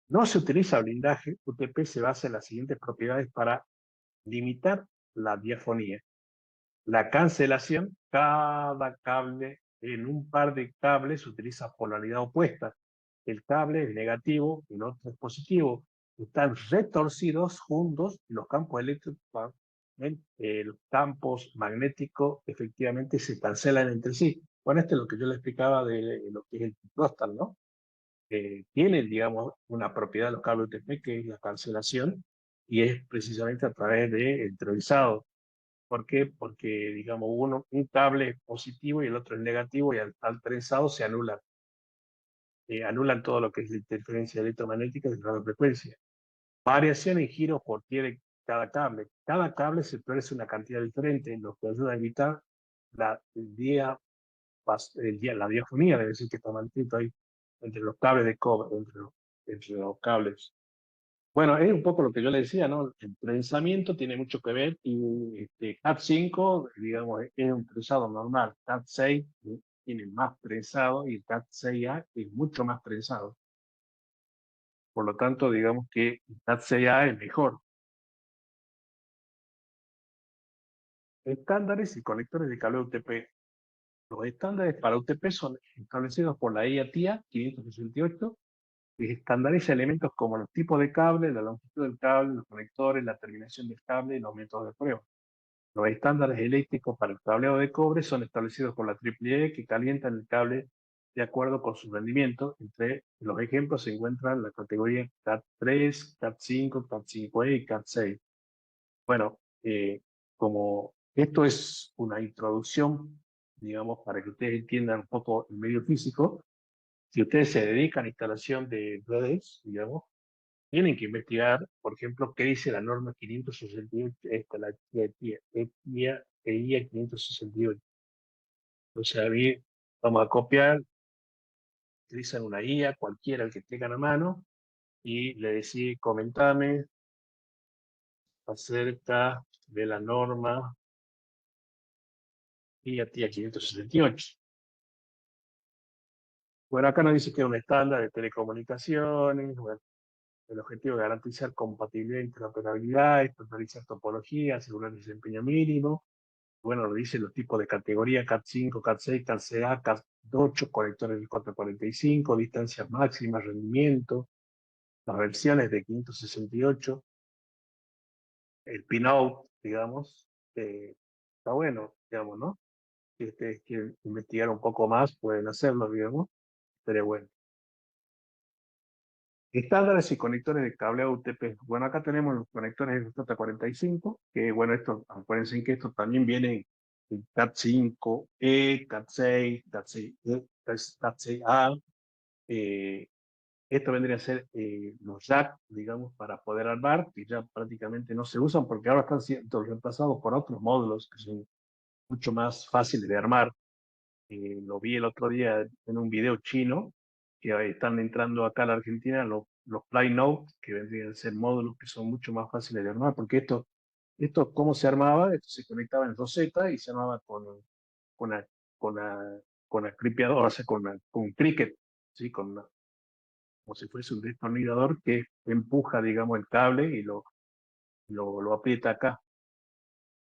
No se utiliza blindaje. UTP se basa en las siguientes propiedades para limitar la diafonía. La cancelación, cada cable, en un par de cables utiliza polaridad opuesta. El cable es negativo y el otro es positivo. Están retorcidos juntos y los campos eléctricos, los campos magnéticos efectivamente se cancelan entre sí. Bueno, esto es lo que yo le explicaba de lo que es el crystal, ¿no? Tienen, digamos, una propiedad de los cables UTP que es la cancelación y es precisamente a través de entrelazado. ¿Por qué? Porque, digamos, un cable es positivo y el otro es negativo y al trenzado se anulan todo lo que es la interferencia electromagnética de radiofrecuencia. Variación en giro por pie de cada cable. Cada cable se produce una cantidad diferente, lo que ayuda a evitar la, el día, la diafonía, debe decir que está mantenido ahí, entre los cables de cobre, entre los cables. Bueno, es un poco lo que yo le decía, ¿no? El trenzamiento tiene mucho que ver y CAT5, digamos, es un trenzado normal. CAT6 tiene más trenzado y el CAT6A es mucho más trenzado. Por lo tanto, digamos que el CAT6A es mejor. Estándares y conectores de cable UTP. Los estándares para UTP son establecidos por la IATIA 568 y estandariza elementos como los tipos de cable, la longitud del cable, los conectores, la terminación del cable y los métodos de prueba. Los estándares eléctricos para el cableado de cobre son establecidos por la EEE que calientan el cable de acuerdo con su rendimiento. Entre los ejemplos se encuentran la categoría CAT3, CAT5, CAT5E y CAT6. Bueno, como esto es una introducción, digamos, para que ustedes entiendan un poco el medio físico, si ustedes se dedican a instalación de redes, digamos, tienen que investigar, por ejemplo, qué dice la norma 568, la EIA 568. Entonces, a mí vamos a copiar, utilizan una guía, cualquiera el que tengan a mano, y le decís, comentame acerca de la norma EIA 568. Bueno, acá nos dice que es un estándar de telecomunicaciones, bueno, el objetivo es garantizar compatibilidad e interoperabilidad, estandarizar topología, asegurar el desempeño mínimo. Bueno, lo dicen los tipos de categoría, CAT5, CAT6, CAT-CA, CAT8, conectores del 445, distancias máximas, rendimiento, las versiones de 568, el pinout, digamos, está bueno, digamos, ¿no? Si ustedes quieren investigar un poco más, pueden hacerlo, digamos, sería bueno. Estándares y conectores de cableado UTP. Bueno, acá tenemos los conectores de J45, que bueno, esto, acuérdense que esto también viene en CAT5E, CAT6, CAT6E, CAT6A. Esto vendría a ser los jack, digamos, para poder armar, que ya prácticamente no se usan porque ahora están siendo reemplazados por otros módulos que son mucho más fáciles de armar. Lo vi el otro día en un video chino, que están entrando acá a la Argentina los Fly Node, que vendrían a ser módulos que son mucho más fáciles de armar, porque esto ¿cómo se armaba? Esto se conectaba en roseta y se armaba con la, con la, con la cripeadora, o sea, con un cricket, ¿sí? Como si fuese un destornillador que empuja, digamos, el cable lo aprieta acá.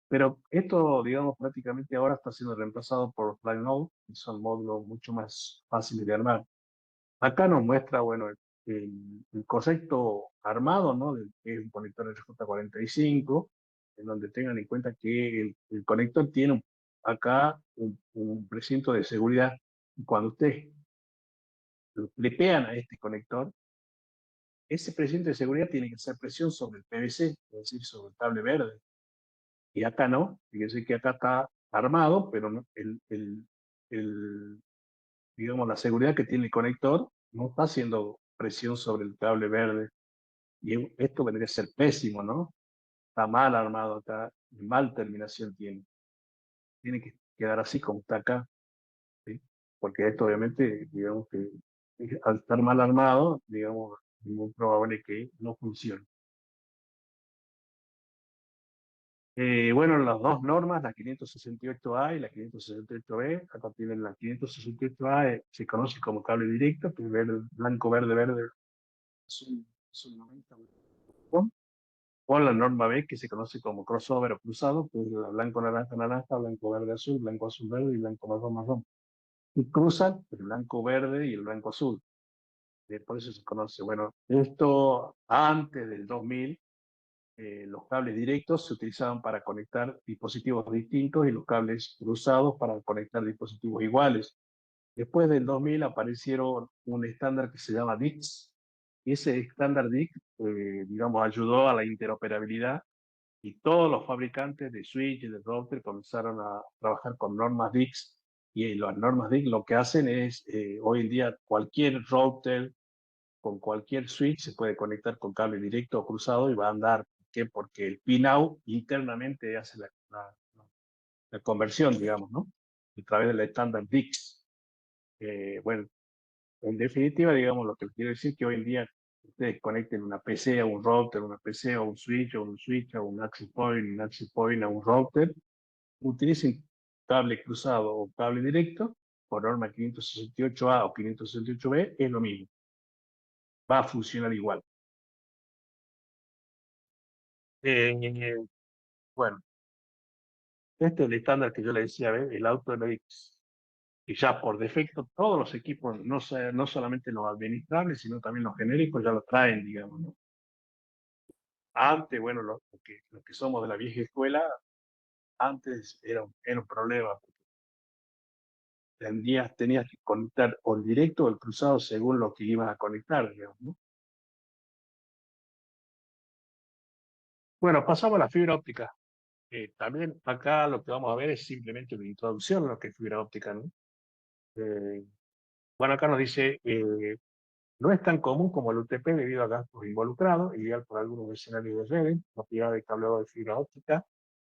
Pero esto, digamos, prácticamente ahora está siendo reemplazado por Flight Node, que son módulos mucho más fáciles de armar. Acá nos muestra, bueno, el concepto armado, ¿no? Que es un conector RJ45, en donde tengan en cuenta que el conector tiene acá un precinto de seguridad. Y cuando ustedes le pegan a este conector, ese precinto de seguridad tiene que hacer presión sobre el PVC, es decir, sobre el cable verde. Y acá no, fíjense que acá está armado, pero el, digamos, la seguridad que tiene el conector no está haciendo presión sobre el cable verde. Y esto vendría a ser pésimo, ¿no? Está mal armado acá, mal terminación tiene. Tiene que quedar así como está acá, ¿sí? Porque esto obviamente, digamos que al estar mal armado, digamos, es muy probable que no funcione. Bueno, las dos normas, la 568A y la 568B, acá tienen la 568A, se conoce como cable directo, que es verde, blanco, verde, verde, azul, 90, o la norma B, que se conoce como crossover o cruzado, que es la blanco, naranja, naranja, blanco, verde, azul, verde y blanco, marrón, marrón. Y cruzan el blanco, verde y el blanco, azul. Por eso se conoce. Bueno, esto antes del 2000, los cables directos se utilizaban para conectar dispositivos distintos y los cables cruzados para conectar dispositivos iguales. Después del 2000 aparecieron un estándar que se llama DICS, y ese estándar DICS, digamos, ayudó a la interoperabilidad y todos los fabricantes de switch y de router comenzaron a trabajar con normas DICS, y las normas DICS lo que hacen es, hoy en día, cualquier router con cualquier switch se puede conectar con cable directo o cruzado y va a andar. ¿Por qué? Porque el pinout internamente hace la conversión, digamos, ¿no? A través del estándar DICS. Bueno, en definitiva, digamos, lo que quiero decir es que hoy en día ustedes conecten una PC a un router, una PC a un switch, o un switch a un access point, un access point a un router, utilicen cable cruzado o cable directo, por norma 568A o 568B, es lo mismo. Va a funcionar igual. Eh, bueno, este es el estándar que yo le decía, ¿ves? El AutoLX. Y ya por defecto todos los equipos, no solamente los administrables, sino también los genéricos, ya lo traen, digamos, ¿no? Antes, bueno, los que somos de la vieja escuela, antes era un problema. Tenías que conectar o el directo o el cruzado según lo que ibas a conectar, digamos, ¿no? Bueno, pasamos a la fibra óptica. También acá lo que vamos a ver es simplemente una introducción a lo que es fibra óptica, ¿no? Eh, bueno, acá nos dice, no es tan común como el UTP debido a gastos involucrados, ideal por algunos escenarios de redes, propiedad de cableado de fibra óptica,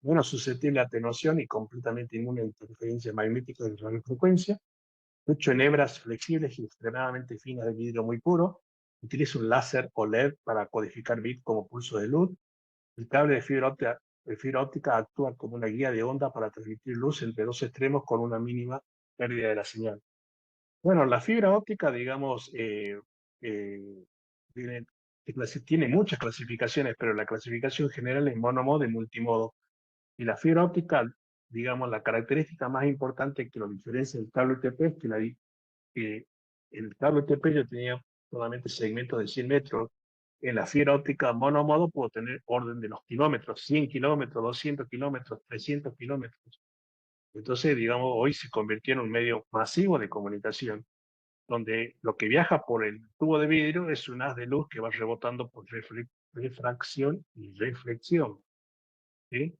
menos susceptible a atenuación y completamente inmune a interferencias magnéticas de radiofrecuencia, hecho en hebras flexibles y extremadamente finas de vidrio muy puro, utiliza un láser o LED para codificar bits como pulsos de luz. El cable de fibra óptica actúa como una guía de onda para transmitir luz entre dos extremos con una mínima pérdida de la señal. Bueno, la fibra óptica, digamos, eh, tiene, tiene muchas clasificaciones, pero la clasificación general es monomodo y multimodo. Y la fibra óptica, digamos, la característica más importante que lo diferencia del cable UTP es que el cable UTP yo tenía solamente segmentos de 100 metros. En la fibra óptica monomodo puedo tener orden de los kilómetros, 100 kilómetros, 200 kilómetros, 300 kilómetros. Entonces, digamos, hoy se convirtió en un medio masivo de comunicación, donde lo que viaja por el tubo de vidrio es un haz de luz que va rebotando por refracción y reflexión, ¿sí?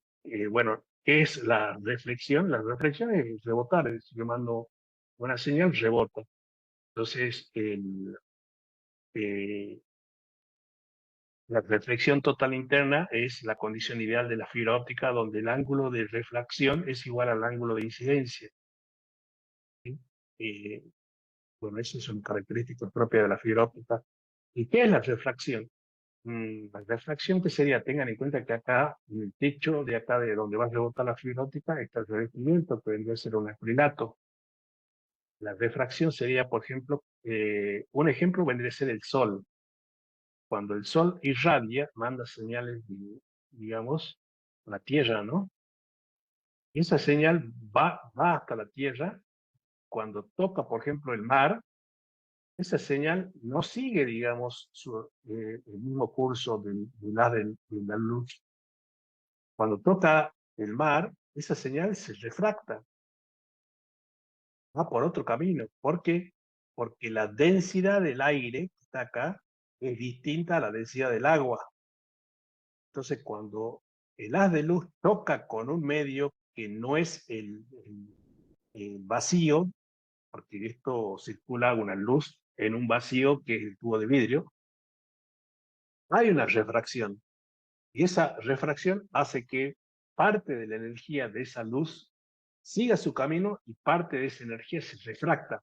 Bueno, ¿qué es la reflexión? La reflexión es rebotar, es decir, yo mando una señal, rebota. Entonces, eh, la reflexión total interna es la condición ideal de la fibra óptica, donde el ángulo de reflexión es igual al ángulo de incidencia, ¿sí? Eh, bueno, eso es una característica propia de la fibra óptica. ¿Y qué es la refracción? La refracción, que sería, tengan en cuenta que acá, en el techo de acá de donde va a rebotar la fibra óptica, está el revestimiento, que vendría a ser un acrilato. La refracción sería, por ejemplo, un ejemplo vendría a ser el sol. Cuando el sol irradia, manda señales digamos, la Tierra, ¿no? Esa señal va hasta la Tierra. Cuando toca, por ejemplo, el mar, esa señal no sigue, digamos, el mismo curso de la luz. Cuando toca el mar, esa señal se refracta, va por otro camino. ¿Por qué? Porque la densidad del aire que está acá es distinta a la densidad del agua. Entonces, cuando el haz de luz toca con un medio que no es el vacío, porque esto circula una luz en un vacío que es el tubo de vidrio, hay una refracción. Y esa refracción hace que parte de la energía de esa luz siga su camino y parte de esa energía se refracta.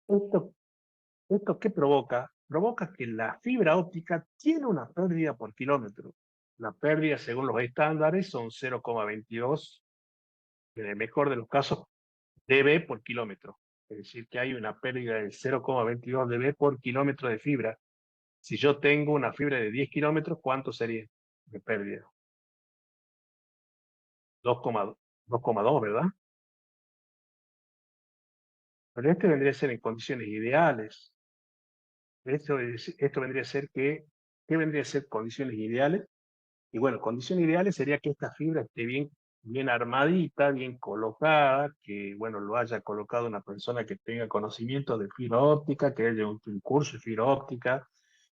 ¿Esto, esto qué provoca? Provoca que la fibra óptica tiene una pérdida por kilómetro. La pérdida, según los estándares, son 0,22, en el mejor de los casos, dB por kilómetro. Es decir, que hay una pérdida de 0,22 dB por kilómetro de fibra. Si yo tengo una fibra de 10 kilómetros, ¿cuánto sería de pérdida? 2,2, ¿verdad? Pero este vendría a ser en condiciones ideales. Esto vendría a ser ¿qué vendría a ser condiciones ideales? Y bueno, condiciones ideales sería que esta fibra esté bien armadita, bien colocada, que bueno, lo haya colocado una persona que tenga conocimiento de fibra óptica, que haya un curso de fibra óptica,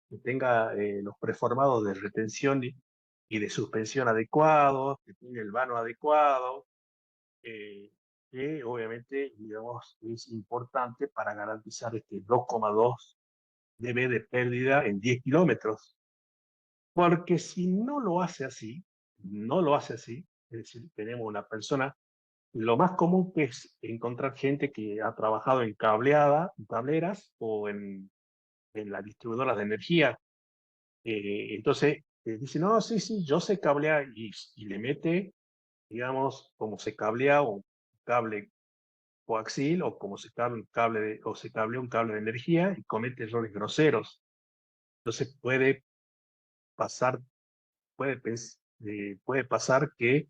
que tenga los preformados de retención y de suspensión adecuados, que tenga el vano adecuado, eh, que obviamente, digamos, es importante para garantizar este 2,2 dB de pérdida en 10 kilómetros. Porque si no lo hace así, no lo hace así, es decir, tenemos una persona, lo más común que es encontrar gente que ha trabajado en cableras o en las distribuidoras de energía. Entonces, dice, no, sí, sí, yo sé cablear y le mete, digamos, como se cablea un cable coaxil o como se cable un cable o se cablea un cable de energía y comete errores groseros. Entonces pasar, puede pasar que,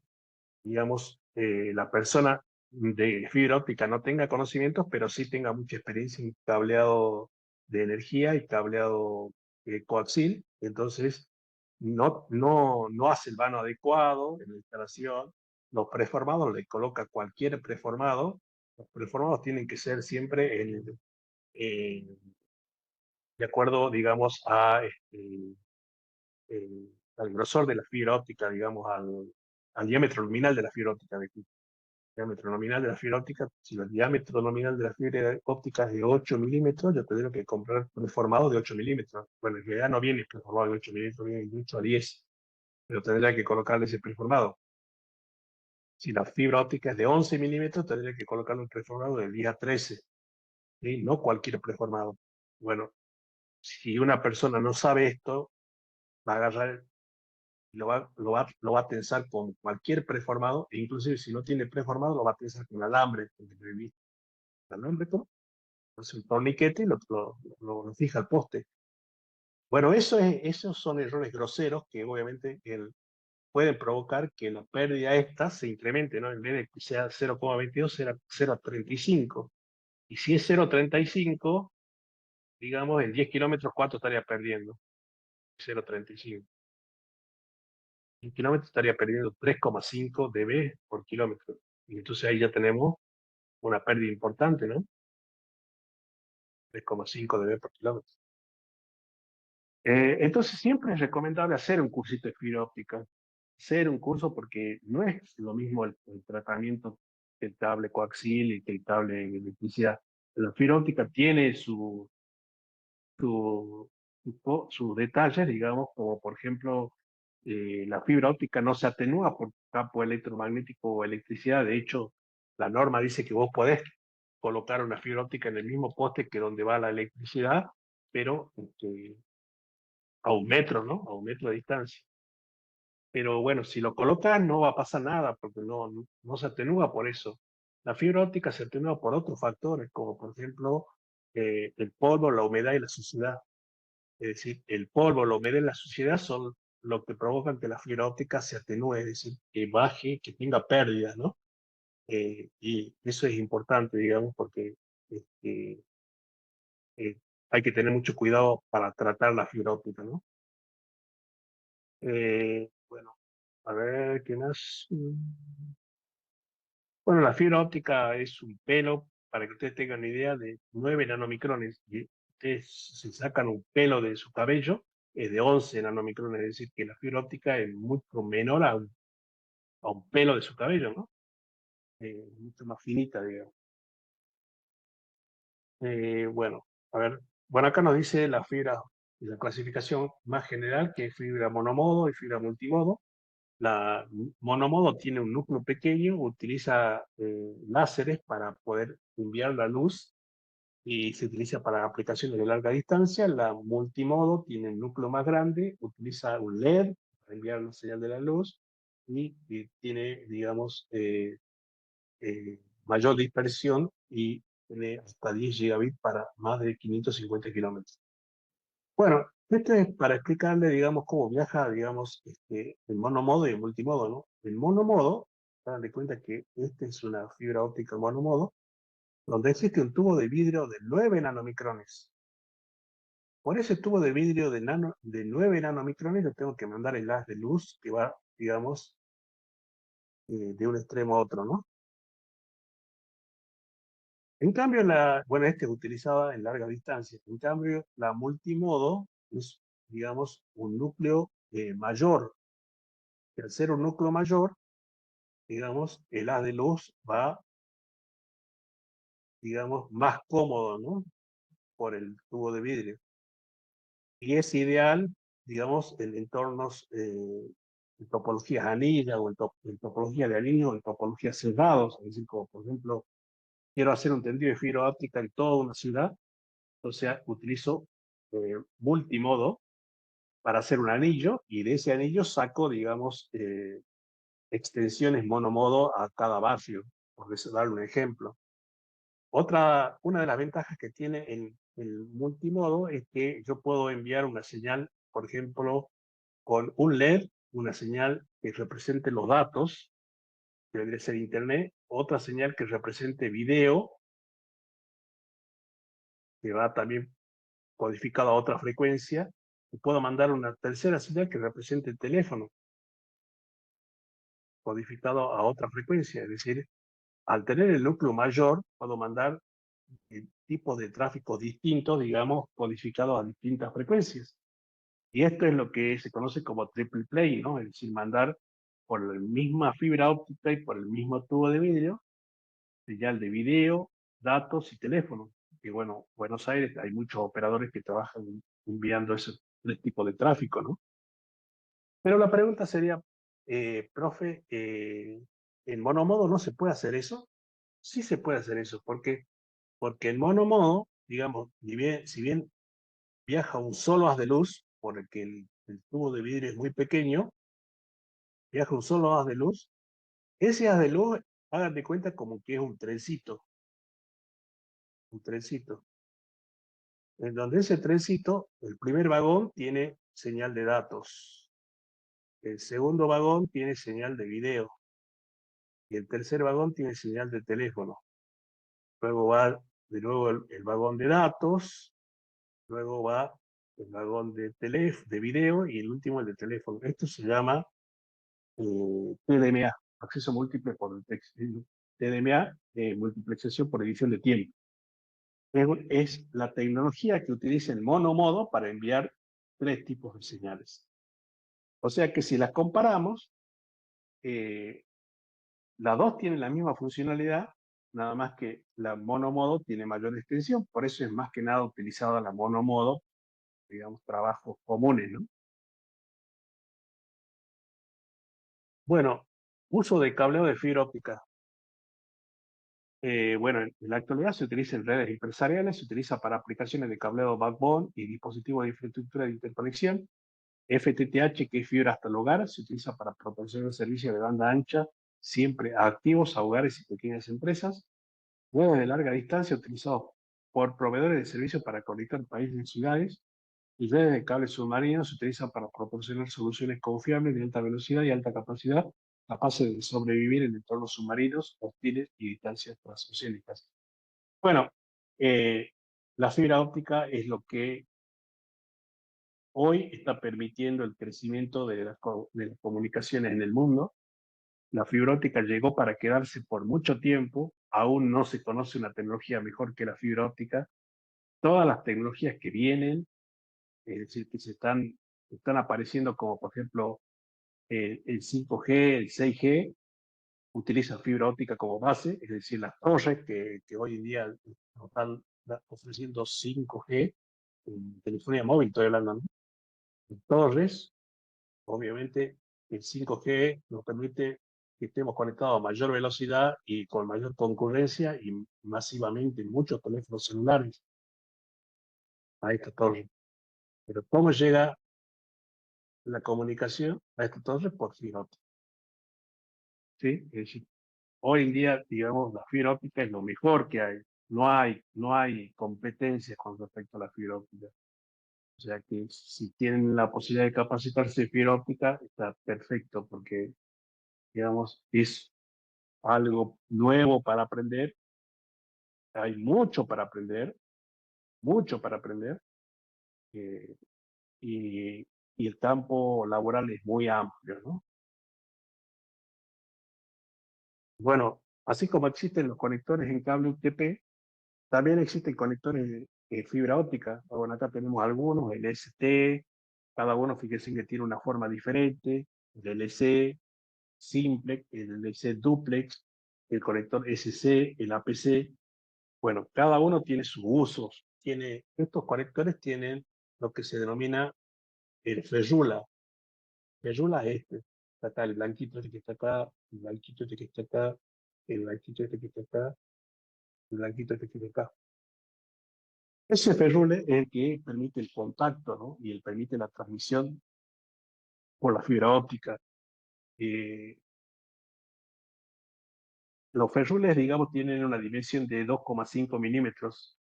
digamos, la persona de fibra óptica no tenga conocimientos, pero sí tenga mucha experiencia en cableado de energía y cableado coaxil. Entonces, no hace el vano adecuado en la instalación. Los preformados le coloca cualquier preformado. Los preformados tienen que ser siempre eh, de acuerdo, digamos, al grosor de la fibra óptica, digamos, al diámetro nominal de la fibra óptica. El diámetro nominal de la fibra óptica, si el diámetro nominal de la fibra óptica es de 8 milímetros, yo tendría que comprar preformado de 8 milímetros. Bueno, en realidad no viene preformado de 8 milímetros, viene de 8 a 10, pero tendría que colocarle ese preformado. Si la fibra óptica es de 11 milímetros, tendría que colocarle un preformado de 10 a 13, ¿sí? No cualquier preformado. Bueno, si una persona no sabe esto, va a agarrar, lo va a tensar con cualquier preformado, e inclusive si no tiene preformado, lo va a tensar con alambre, alambre, ¿no? Entonces un torniquete y lo fija al poste. Bueno, esos son errores groseros que obviamente pueden provocar que la pérdida esta se incremente, ¿no? En vez de que sea 0,22, será 0,35. Y si es 0,35, digamos, en 10 kilómetros, ¿cuánto estaría perdiendo? 0,35. En kilómetros estaría perdiendo 3,5 dB por kilómetro. Y entonces ahí ya tenemos una pérdida importante, ¿no? 3,5 dB por kilómetro. Entonces siempre es recomendable hacer un cursito de fibra óptica, hacer un curso porque no es lo mismo el tratamiento que el cable coaxil y que el cable de electricidad. La fibra óptica tiene sus detalles, digamos, como por ejemplo, la fibra óptica no se atenúa por campo electromagnético o electricidad. De hecho, la norma dice que vos podés colocar una fibra óptica en el mismo poste que donde va la electricidad, pero a un metro, ¿no? A un metro de distancia. Pero bueno, si lo colocas no va a pasar nada, porque no se atenúa por eso. La fibra óptica se atenúa por otros factores, como por ejemplo el polvo, la humedad y la suciedad. Es decir, el polvo, la humedad y la suciedad son lo que provoca que la fibra óptica se atenúe, es decir, que baje, que tenga pérdidas, ¿no? Y eso es importante, digamos, porque este, eh, hay que tener mucho cuidado para tratar la fibra óptica, ¿no? Bueno, a ver, ¿qué más? Bueno, la fibra óptica es un pelo, para que ustedes tengan una idea, de 9 nanomicrones. Y ustedes se sacan un pelo de su cabello, es de 11 nanomicrones, es decir, que la fibra óptica es mucho menor a un pelo de su cabello, ¿no? Mucho más finita, digamos. Bueno, a ver, bueno, acá nos dice la fibra, la clasificación más general, que es fibra monomodo y fibra multimodo. La monomodo tiene un núcleo pequeño, utiliza láseres para poder enviar la luz y se utiliza para aplicaciones de larga distancia. La multimodo tiene un núcleo más grande, utiliza un LED para enviar la señal de la luz y tiene, digamos, mayor dispersión y tiene hasta 10 gigabits para más de 550 kilómetros. Bueno, esto es para explicarle, digamos, cómo viaja, digamos, el monomodo y el multimodo, ¿no? El monomodo, hagan de cuenta que esta es una fibra óptica monomodo, donde existe un tubo de vidrio de 9 nanomicrones. Por ese tubo de vidrio de 9 nanomicrones le tengo que mandar el haz de luz que va, digamos, de un extremo a otro, ¿no? En cambio, bueno, este es utilizada en larga distancia. En cambio, la multimodo es, digamos, un núcleo mayor. Y al ser un núcleo mayor, digamos, el haz de luz va, digamos, más cómodo, ¿no? Por el tubo de vidrio. Y es ideal, digamos, en entornos, en topologías anillas o en topología de anillos o en topologías cerrados. Es decir, como por ejemplo, quiero hacer un tendido de fibra óptica en toda una ciudad, entonces utilizo multimodo para hacer un anillo y de ese anillo saco, digamos, extensiones monomodo a cada barrio, por darle un ejemplo. Una de las ventajas que tiene el multimodo es que yo puedo enviar una señal, por ejemplo, con un LED, una señal que represente los datos, que vendría a ser Internet, otra señal que represente video, que va también codificado a otra frecuencia, y puedo mandar una tercera señal que represente el teléfono, codificado a otra frecuencia. Es decir, al tener el núcleo mayor, puedo mandar tipos de tráfico distintos, digamos, codificados a distintas frecuencias. Y esto es lo que se conoce como triple play, ¿no? Es decir, mandar por la misma fibra óptica y por el mismo tubo de vidrio, señal de video, datos y teléfono. Y bueno, Buenos Aires hay muchos operadores que trabajan enviando ese tipo de tráfico, ¿no? Pero la pregunta sería, profe, ¿en monomodo no se puede hacer eso? Sí se puede hacer eso, porque en monomodo, digamos, si bien viaja un solo haz de luz, por el que el tubo de vidrio es muy pequeño, viaja un solo haz de luz, ese haz de luz, hagan de cuenta como que es un trencito, en donde ese trencito, el primer vagón tiene señal de datos, el segundo vagón tiene señal de video, y el tercer vagón tiene señal de teléfono. Luego va de nuevo el vagón de datos, luego va el vagón de video y el último el de teléfono. Esto se llama TDMA, acceso múltiple por TDMA, multiplexación por edición de tiempo. Es la tecnología que utiliza el monomodo para enviar 3 tipos de señales. O sea que si las comparamos, eh, las dos tienen la misma funcionalidad, nada más que la monomodo tiene mayor extensión, por eso es más que nada utilizada la monomodo, digamos, trabajos comunes, ¿no? Bueno, uso de cableo de fibra óptica. Bueno, en la actualidad se utiliza en redes empresariales, se utiliza para aplicaciones de cableado backbone y dispositivos de infraestructura de interconexión. FTTH, que es fibra hasta el hogar, se utiliza para proporcionar servicios de banda ancha siempre activos a hogares y pequeñas empresas. Redes de larga distancia utilizados por proveedores de servicios para conectar países y ciudades. Y redes de cables submarinos se utilizan para proporcionar soluciones confiables de alta velocidad y alta capacidad, capaces de sobrevivir en entornos submarinos, hostiles y distancias transoceánicas. Bueno, eh, la fibra óptica es lo que hoy está permitiendo el crecimiento de las comunicaciones en el mundo. La fibra óptica llegó para quedarse por mucho tiempo. Aún no se conoce una tecnología mejor que la fibra óptica. Todas las tecnologías que vienen, es decir, que están apareciendo como por ejemplo el 5G, el 6G, utilizan fibra óptica como base, es decir, las torres que hoy en día nos están ofreciendo 5G, en telefonía móvil, estoy hablando, ¿no? En torres, obviamente el 5G nos permite que estemos conectados a mayor velocidad y con mayor concurrencia y masivamente muchos teléfonos celulares a esta torre. Pero ¿cómo llega la comunicación a esta torre? Por fibra óptica. ¿Sí? Es decir, hoy en día, digamos, la fibra óptica es lo mejor que hay. No hay competencias con respecto a la fibra óptica. O sea que si tienen la posibilidad de capacitarse de fibra óptica, está perfecto porque, digamos, es algo nuevo para aprender. Hay mucho para aprender, eh, y, y el campo laboral es muy amplio, ¿no? Bueno, así como existen los conectores en cable UTP, también existen conectores de fibra óptica. Bueno, acá tenemos algunos, el ST, cada uno, fíjense que tiene una forma diferente, el LC simple, el LC duplex, el conector SC, el APC. Bueno, cada uno tiene sus usos. Estos conectores tienen lo que se denomina el ferrula. Ferrula es este. Está acá el blanquito este que está acá, el blanquito este que está acá, el blanquito este que está acá, el blanquito este que está acá. Ese ferrule es el que permite el contacto, ¿no? Y el permite la transmisión por la fibra óptica. Eh, los ferrules, digamos, tienen una dimensión de 2,5 milímetros,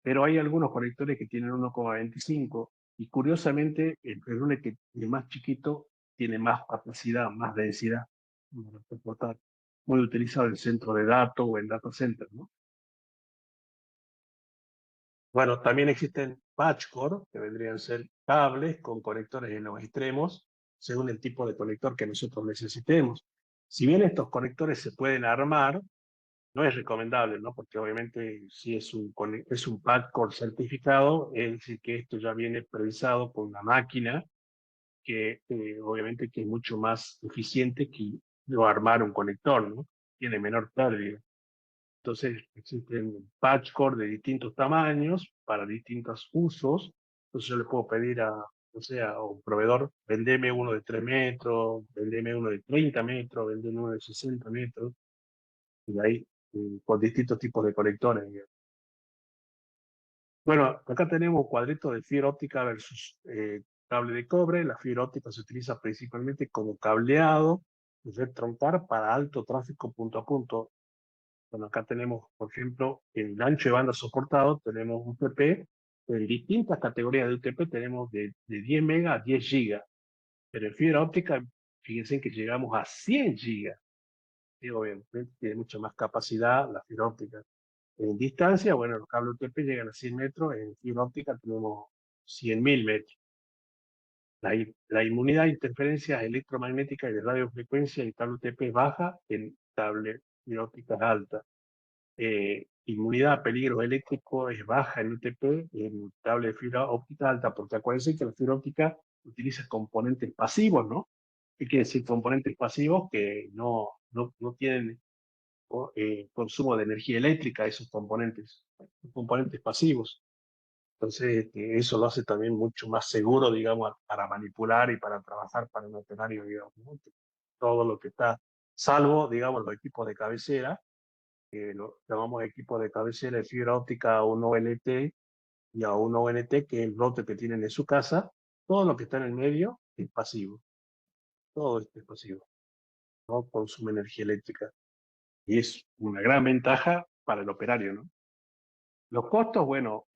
pero hay algunos conectores que tienen 1,25 y curiosamente el ferrule que es más chiquito tiene más capacidad, más densidad para transportar. Muy utilizado en centro de datos o en data center, ¿no? Bueno, también existen patchcore, que vendrían a ser cables con conectores en los extremos, según el tipo de conector que nosotros necesitemos. Si bien estos conectores se pueden armar, no es recomendable, ¿no? Porque obviamente si es un patchcore certificado, es decir, que esto ya viene previsado por una máquina que obviamente que es mucho más eficiente que no armar un conector, ¿no? Tiene menor pérdida. Entonces existen patchcore de distintos tamaños para distintos usos. Entonces yo le puedo pedir o sea, a un proveedor, vendeme uno de 3 metros, vendeme uno de 30 metros, vendeme uno de 60 metros, y ahí con distintos tipos de conectores. Bueno, acá tenemos cuadritos de fibra óptica versus cable de cobre. La fibra óptica se utiliza principalmente como cableado de red troncal para alto tráfico punto a punto. Bueno, acá tenemos, por ejemplo, el ancho de banda soportado, tenemos UTP, en distintas categorías de UTP tenemos de 10 megas a 10 gigas, pero en fibra óptica, fíjense que llegamos a 100 gigas, y obviamente tiene mucha más capacidad la fibra óptica. En distancia, bueno, los cables UTP llegan a 100 metros, en fibra óptica tenemos 100.000 metros. La inmunidad a interferencias electromagnéticas y de radiofrecuencia en cable UTP es baja, en cable fibra óptica es alta. Inmunidad a peligros eléctricos es baja en UTP, en cable de fibra óptica alta, porque acuérdense que la fibra óptica utiliza componentes pasivos, ¿no? ¿Qué quiere decir componentes pasivos? Que no tienen consumo de energía eléctrica, esos componentes, componentes pasivos. Entonces, eso lo hace también mucho más seguro, digamos, para manipular y para trabajar para un operario, digamos, ¿no? Todo lo que está, salvo, digamos, los equipos de cabecera, que lo llamamos equipo de cabecera de fibra óptica a un ONT y a un ONT, que es el router que tienen en su casa. Todo lo que está en el medio es pasivo. Todo esto es pasivo. No consume energía eléctrica. Y es una gran ventaja para el operario, ¿no? Los costos, bueno,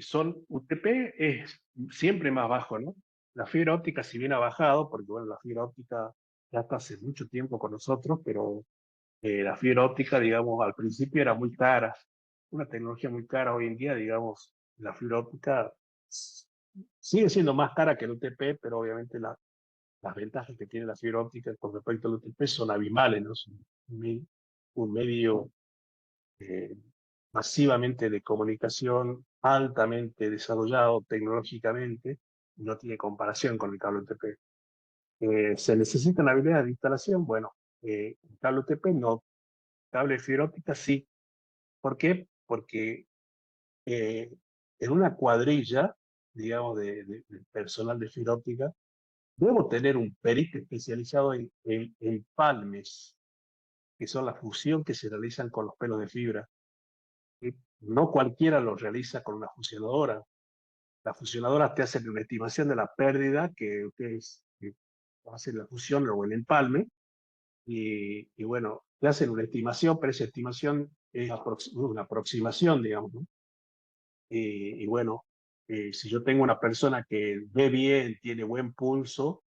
son UTP es siempre más bajo, ¿no? La fibra óptica, si bien ha bajado, porque bueno, la fibra óptica ya está hace mucho tiempo con nosotros, pero la fibra óptica, digamos, al principio era muy cara, una tecnología muy cara. Hoy en día, digamos, la fibra óptica s- sigue siendo más cara que el UTP, pero obviamente las ventajas que tiene la fibra óptica con respecto al UTP son abismales, ¿no? Es un medio eh, masivamente de comunicación altamente desarrollado tecnológicamente, no tiene comparación con el cable UTP. ¿Se necesitan habilidades de instalación? Bueno, el cable UTP no, cable de fibra óptica sí. ¿Por qué? Porque eh, en una cuadrilla, digamos, de personal de fibra óptica, debo tener un perito especializado en empalmes, que son la fusión que se realizan con los pelos de fibra. No cualquiera lo realiza con una fusionadora. Las fusionadoras te hacen una estimación de la pérdida que ustedes hacen la fusión o el empalme, y bueno, te hacen una estimación, pero esa estimación es una aproximación, digamos, ¿no? Y bueno, si yo tengo una persona que ve bien, tiene buen pulso,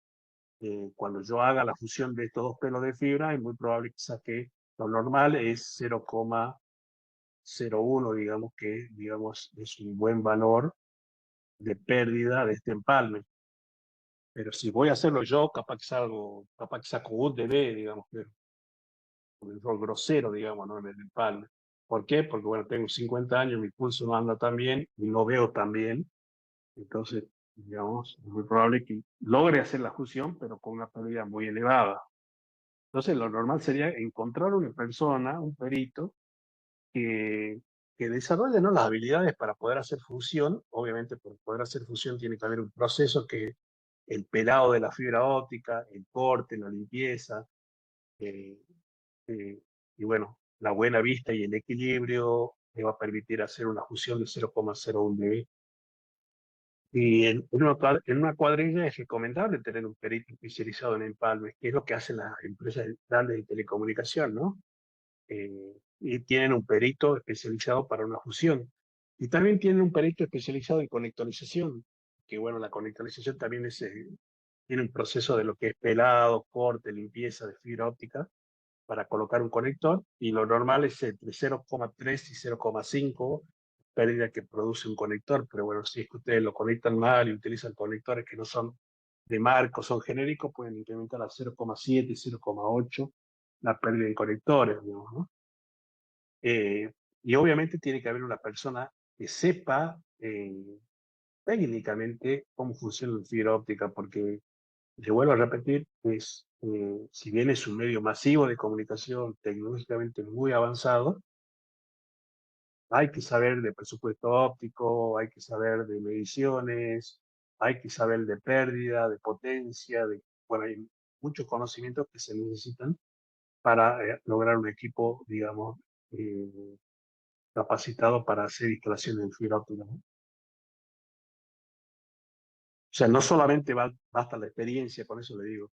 cuando yo haga la fusión de estos dos pelos de fibra, es muy probable que saque, lo normal es 0,01, digamos que digamos, es un buen valor de pérdida de este empalme. Pero si voy a hacerlo yo, capaz que saco un dB, digamos, pero un error grosero, digamos, ¿no? En el empalme. ¿Por qué? Porque, bueno, tengo 50 años, mi pulso no anda tan bien y no veo tan bien. Entonces, digamos, es muy probable que logre hacer la fusión, pero con una pérdida muy elevada. Entonces, lo normal sería encontrar una persona, un perito, que, que desarrolle, ¿no?, las habilidades para poder hacer fusión. Obviamente, para poder hacer fusión tiene que haber un proceso que el pelado de la fibra óptica, el corte, la limpieza, eh, eh, y bueno, la buena vista y el equilibrio me va a permitir hacer una fusión de 0,01 dB. Y en una cuadrilla es recomendable tener un perito especializado en empalmes, que es lo que hacen las empresas grandes de telecomunicación, ¿no? Y tienen un perito especializado para una fusión. Y también tienen un perito especializado en conectorización, que bueno, la conectorización también tiene un proceso de lo que es pelado, corte, limpieza de fibra óptica para colocar un conector, y lo normal es entre 0,3 y 0,5 pérdida que produce un conector. Pero bueno, si es que ustedes lo conectan mal y utilizan conectores que no son de marco, son genéricos, pueden incrementar a 0,7, 0,8 la pérdida en conectores, digamos, ¿no? Y obviamente tiene que haber una persona que sepa técnicamente cómo funciona la fibra óptica, porque, le vuelvo a repetir, si bien es un medio masivo de comunicación tecnológicamente muy avanzado, hay que saber de presupuesto óptico, hay que saber de mediciones, hay que saber de pérdida, de potencia, bueno, hay muchos conocimientos que se necesitan para lograr un equipo, digamos, eh, capacitado para hacer instalaciones de fibra óptica, ¿no? O sea, no solamente basta la experiencia, con eso le digo.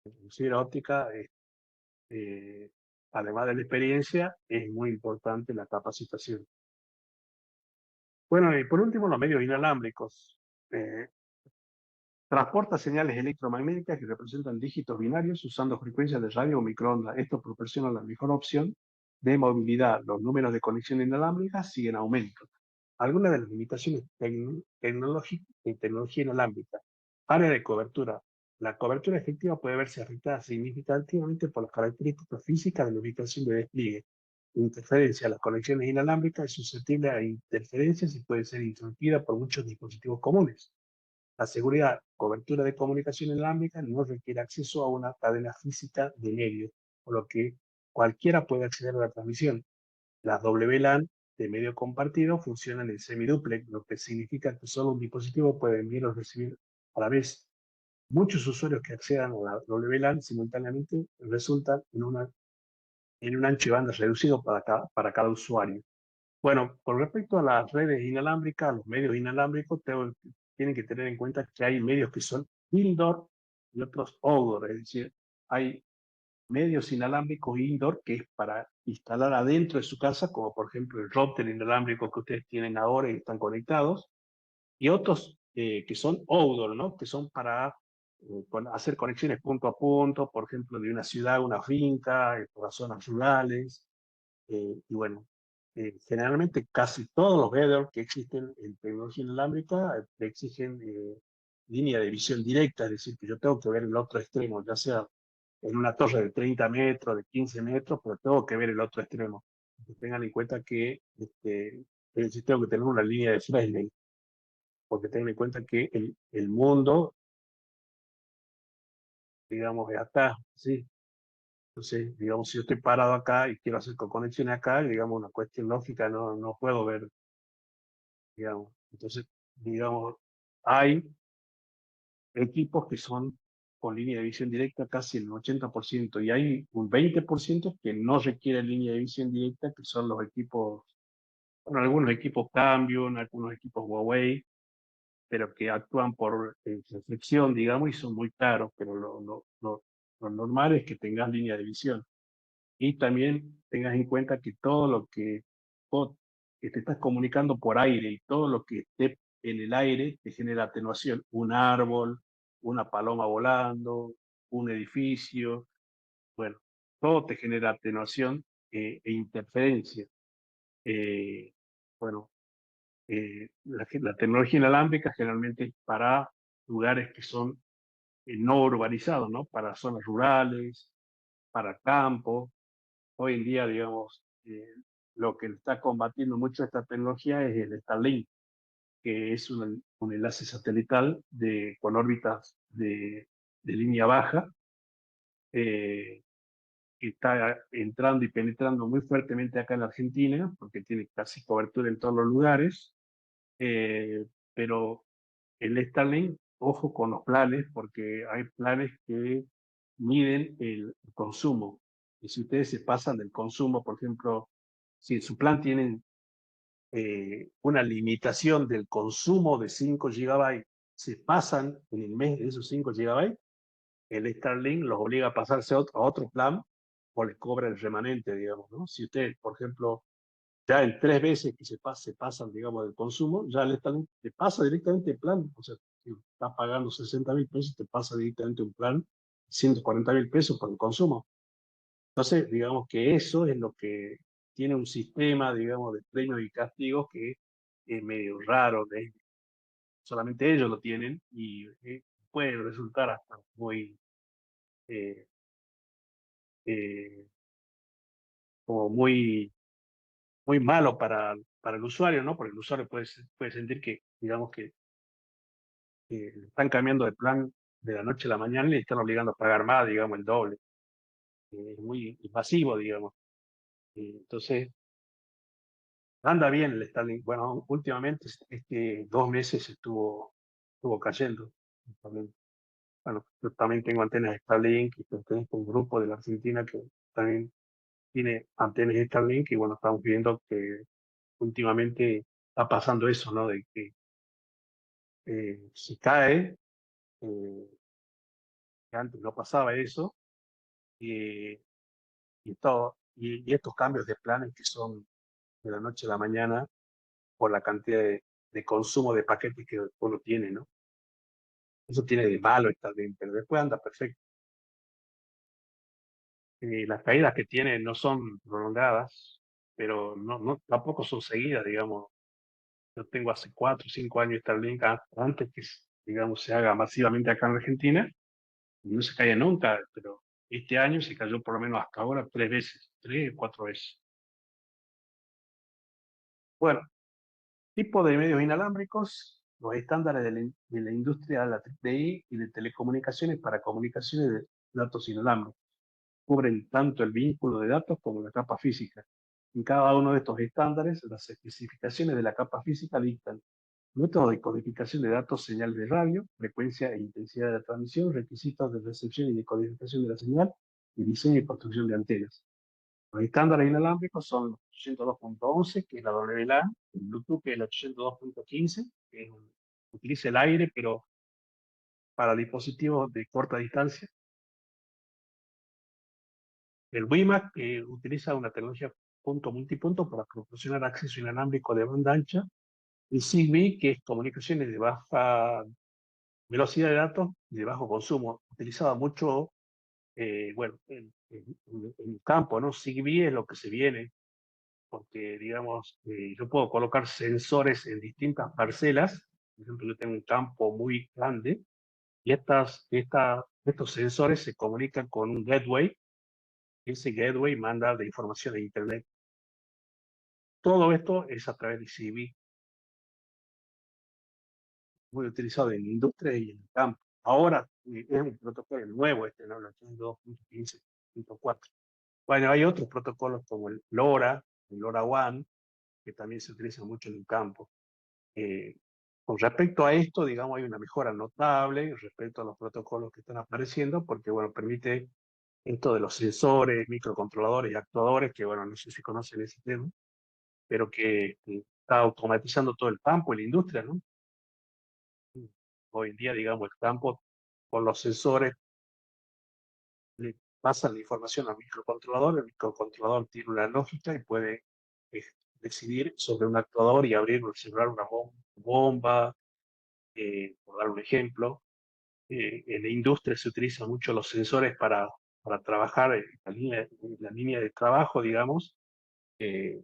En fibra óptica, eh, además de la experiencia, es muy importante la capacitación. Bueno, y por último, los medios inalámbricos. Eh, Transporta señales electromagnéticas que representan dígitos binarios usando frecuencias de radio o microondas. Esto proporciona la mejor opción de movilidad. Los números de conexión inalámbrica siguen aumento. Algunas de las limitaciones tecnológicas en tecnología inalámbrica. Área de cobertura. La cobertura efectiva puede verse afectada significativamente por las características físicas de la ubicación de despliegue. Interferencia. Las conexiones inalámbricas es susceptible a interferencias y puede ser interrumpida por muchos dispositivos comunes. La seguridad, cobertura de comunicación inalámbrica no requiere acceso a una cadena física de medios, por lo que cualquiera puede acceder a la transmisión. Las WLAN de medio compartido funcionan en semiduplex, lo que significa que solo un dispositivo puede enviar o recibir a la vez. Muchos usuarios que accedan a la WLAN simultáneamente resultan en un ancho de banda reducido para cada usuario. Bueno, con respecto a las redes inalámbricas, los medios inalámbricos, tienen que tener en cuenta que hay medios que son indoor y otros outdoor, es decir, hay medios inalámbricos indoor, que es para instalar adentro de su casa, como por ejemplo el router inalámbrico que ustedes tienen ahora y están conectados, y otros que son outdoor, ¿no? Que son para hacer conexiones punto a punto, por ejemplo, de una ciudad a una finca, por las zonas rurales, y bueno, generalmente casi todos los headers que existen en tecnología inalámbrica te exigen línea de visión directa, es decir, que yo tengo que ver el otro extremo, ya sea en una torre de 30 metros, de 15 metros, pero tengo que ver el otro extremo. Que tengan en cuenta que tengo que tener una línea de Fresnel, porque tengan en cuenta que el mundo, digamos, es acá, ¿sí? Entonces, digamos, si yo estoy parado acá y quiero hacer conexiones acá, digamos, una cuestión lógica, no puedo ver, digamos. Entonces, digamos, hay equipos que son con línea de visión directa casi el 80%, y hay un 20% que no requiere línea de visión directa, que son los equipos, bueno, algunos equipos Cambium, algunos equipos Huawei, pero que actúan por reflexión, digamos, y son muy caros, pero lo normal es que tengas línea de visión. Y también tengas en cuenta que todo lo vos- que te estás comunicando por aire y todo lo que esté en el aire te genera atenuación. Un árbol, una paloma volando, un edificio, bueno, todo te genera atenuación e interferencia. Eh, bueno, la tecnología inalámbrica generalmente es para lugares que son no urbanizados, ¿no? Para zonas rurales, para campos. Hoy en día, digamos, lo que está combatiendo mucho esta tecnología es el Starlink, que es un enlace satelital con órbitas de línea baja, eh, que está entrando y penetrando muy fuertemente acá en la Argentina, porque tiene casi cobertura en todos los lugares, eh, pero el Starlink, ojo con los planes, porque hay planes que miden el consumo. Y si ustedes se pasan del consumo, por ejemplo, si en su plan tienen una limitación del consumo de 5 gigabytes, se pasan en el mes de esos 5 gigabytes, el Starlink los obliga a pasarse a otro plan o les cobra el remanente, digamos, ¿no? Si ustedes, por ejemplo, ya en 3 veces que se pasan, digamos, del consumo, ya el Starlink te pasa directamente el plan. O sea, si estás pagando 60.000 pesos, te pasa directamente un plan 140.000 pesos por el consumo. Entonces, digamos que eso es lo que tiene un sistema, digamos, de premios y castigos que es medio raro, solamente ellos lo tienen y puede resultar hasta muy, eh, eh, como muy malo para el usuario, ¿no? Porque el usuario puede sentir que, digamos, que le están cambiando de plan de la noche a la mañana y le están obligando a pagar más, digamos, el doble. Es muy invasivo, digamos. Entonces, anda bien el Starlink. Bueno, últimamente, 2 meses estuvo cayendo. También, bueno, yo también tengo antenas Starlink y pertenezco a un grupo de la Argentina que también tiene antenas Starlink, y bueno, estamos viendo que últimamente está pasando eso, ¿no? De que se cae, eh, que antes no pasaba eso, y, y estos cambios de planes que son de la noche a la mañana por la cantidad de consumo de paquetes que uno tiene, ¿no? Eso tiene de malo estar bien, pero después anda perfecto. Las caídas que tiene no son prolongadas, pero tampoco son seguidas, digamos. Yo tengo hace 4 o 5 años Starlink antes que, digamos, se haga masivamente acá en Argentina, y no se caía nunca, pero este año se cayó por lo menos hasta ahora 3 veces, 3 o 4 veces. Bueno, tipo de medios inalámbricos, los estándares de la industria de la TI y de telecomunicaciones para comunicaciones de datos inalámbricos. Cubren tanto el vínculo de datos como la capa física. En cada uno de estos estándares, las especificaciones de la capa física dictan método de codificación de datos, señal de radio, frecuencia e intensidad de la transmisión, requisitos de recepción y de codificación de la señal, y diseño y construcción de antenas. Los estándares inalámbricos son el 802.11, que es la WLAN, el Bluetooth, que es el 802.15, que utiliza el aire, pero para dispositivos de corta distancia, El WiMAX utiliza una tecnología punto multipunto para proporcionar acceso inalámbrico de banda ancha. Y Zigbee, que es comunicaciones de baja velocidad de datos y de bajo consumo, utilizaba mucho, bueno, en el campo, ¿no? Zigbee es lo que se viene, porque, digamos, yo puedo colocar sensores en distintas parcelas. Por ejemplo, yo tengo un campo muy grande y estos sensores se comunican con un gateway, y ese gateway manda de información a Internet. Todo esto es a través de Zigbee, muy utilizado en la industria y en el campo. Ahora es un protocolo nuevo, ¿no? El 82.15.4. Bueno, hay otros protocolos como el LoRa, el LoRaWAN, que también se utiliza mucho en el campo. Eh, con respecto a esto, digamos, hay una mejora notable respecto a los protocolos que están apareciendo, porque, bueno, permite esto de los sensores, microcontroladores y actuadores, que, bueno, no sé si conocen ese tema, pero que está automatizando todo el campo y la industria, ¿no? Hoy en día, digamos, el campo con los sensores le pasan la información al microcontrolador, el microcontrolador tiene una lógica y puede eh, decidir sobre un actuador y abrir o cerrar una bomba, por dar un ejemplo. En la industria se utilizan mucho los sensores para trabajar en la línea de trabajo, digamos, eh,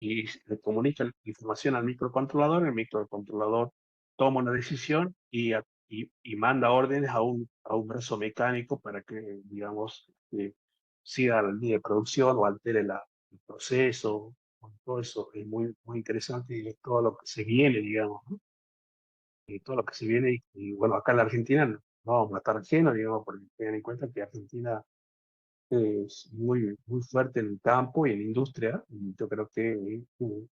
y le comunica la información al microcontrolador, el microcontrolador toma una decisión y manda órdenes a un brazo mecánico para que, digamos, siga la línea de producción o altere el proceso. Todo eso es muy, muy interesante y es todo lo que se viene, digamos, ¿no? Y todo lo que se viene, y bueno, acá en la Argentina no vamos a estar ajenos, digamos, porque tengan en cuenta que Argentina es muy, muy fuerte en el campo y en la industria, y yo creo que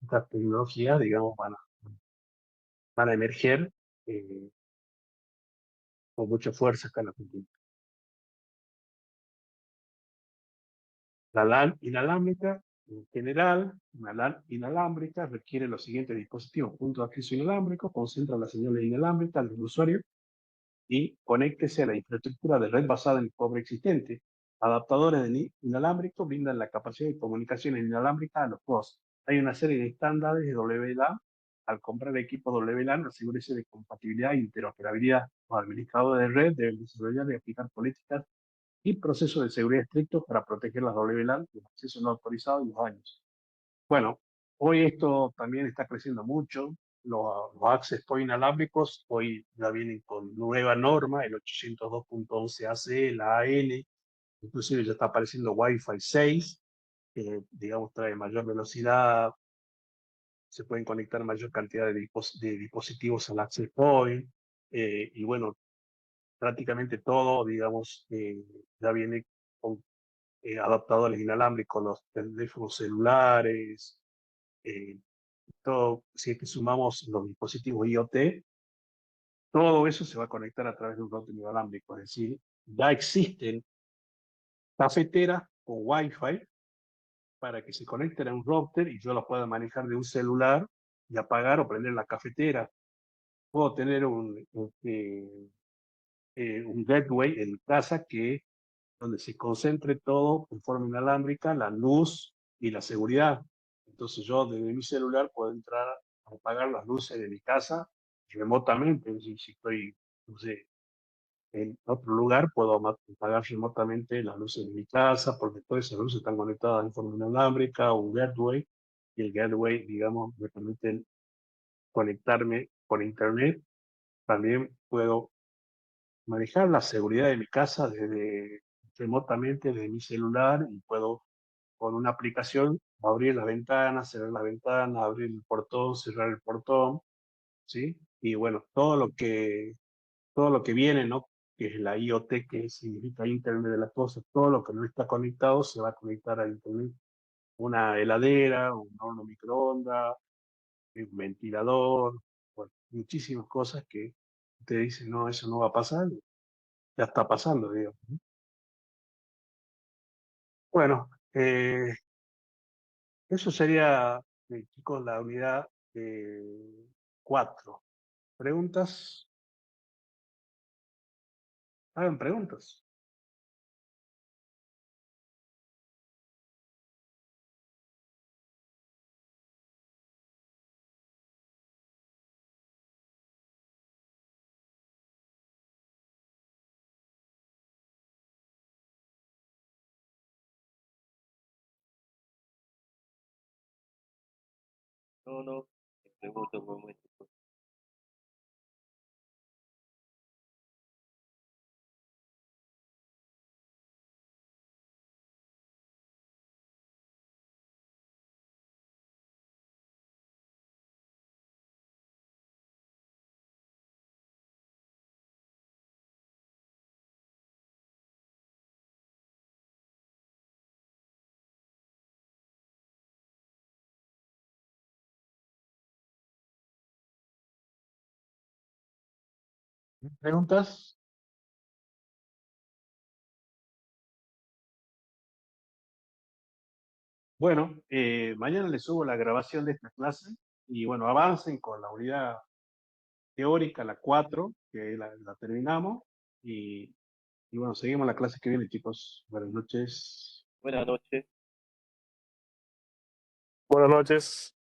estas tecnologías, digamos, van a emerger eh, con mucha fuerza acá en la Argentina. La LAN inalámbrica, en general, una LAN inalámbrica requiere los siguientes dispositivos: punto de acceso inalámbrico, concentra la señal inalámbrica del usuario y conéctese a la infraestructura de red basada en el cobre existente. Adaptadores de inalámbrico brindan la capacidad de comunicación inalámbrica a los dos. Hay una serie de estándares de WLAN. Al comprar equipo WLAN, asegúrese de compatibilidad e interoperabilidad. Los administradores de red deben desarrollar y aplicar políticas y procesos de seguridad estrictos para proteger las WLAN de los accesos no autorizados y los daños. Bueno, hoy esto también está creciendo mucho. Los access point inalámbricos hoy ya vienen con nueva norma, el 802.11 AC, la AN, inclusive ya está apareciendo Wi-Fi 6, que, digamos, trae mayor velocidad, se pueden conectar mayor cantidad de dispositivos al access point, y bueno, prácticamente todo, digamos, ya viene con adaptadores inalámbricos, los teléfonos celulares, eh, todo, si es que sumamos los dispositivos IoT, todo eso se va a conectar a través de un router inalámbrico. Es decir, ya existen cafeteras con Wi-Fi para que se conecten a un router y yo lo pueda manejar de un celular y apagar o prender la cafetera. Puedo tener un gateway en casa donde se concentre todo en forma inalámbrica, la luz y la seguridad. Entonces yo desde mi celular puedo entrar a apagar las luces de mi casa remotamente. Si estoy, no sé, en otro lugar, puedo apagar remotamente las luces de mi casa, porque todas esas luces están conectadas en forma inalámbrica o un gateway, y el gateway, digamos, me permite conectarme por internet. También puedo manejar la seguridad de mi casa remotamente desde mi celular, y puedo con una aplicación abrir la ventana, cerrar la ventana, abrir el portón, cerrar el portón, ¿sí? Y bueno, todo lo que viene, ¿no? Que es la IoT, que significa Internet de las Cosas, todo lo que no está conectado se va a conectar a Internet. Una heladera, un horno microondas, un ventilador, bueno, muchísimas cosas que te dicen, no, eso no va a pasar, ya está pasando, digamos, ¿no? Bueno, eso sería, chicos, la unidad 4. ¿Preguntas? Hagan preguntas. No, no, me pregunto un momento. ¿Preguntas? Bueno, mañana les subo la grabación de esta clase y bueno, avancen con la unidad teórica, la 4 que la terminamos y, y bueno, seguimos la clase que viene, chicos. Buenas noches. Buenas noches. Buenas noches.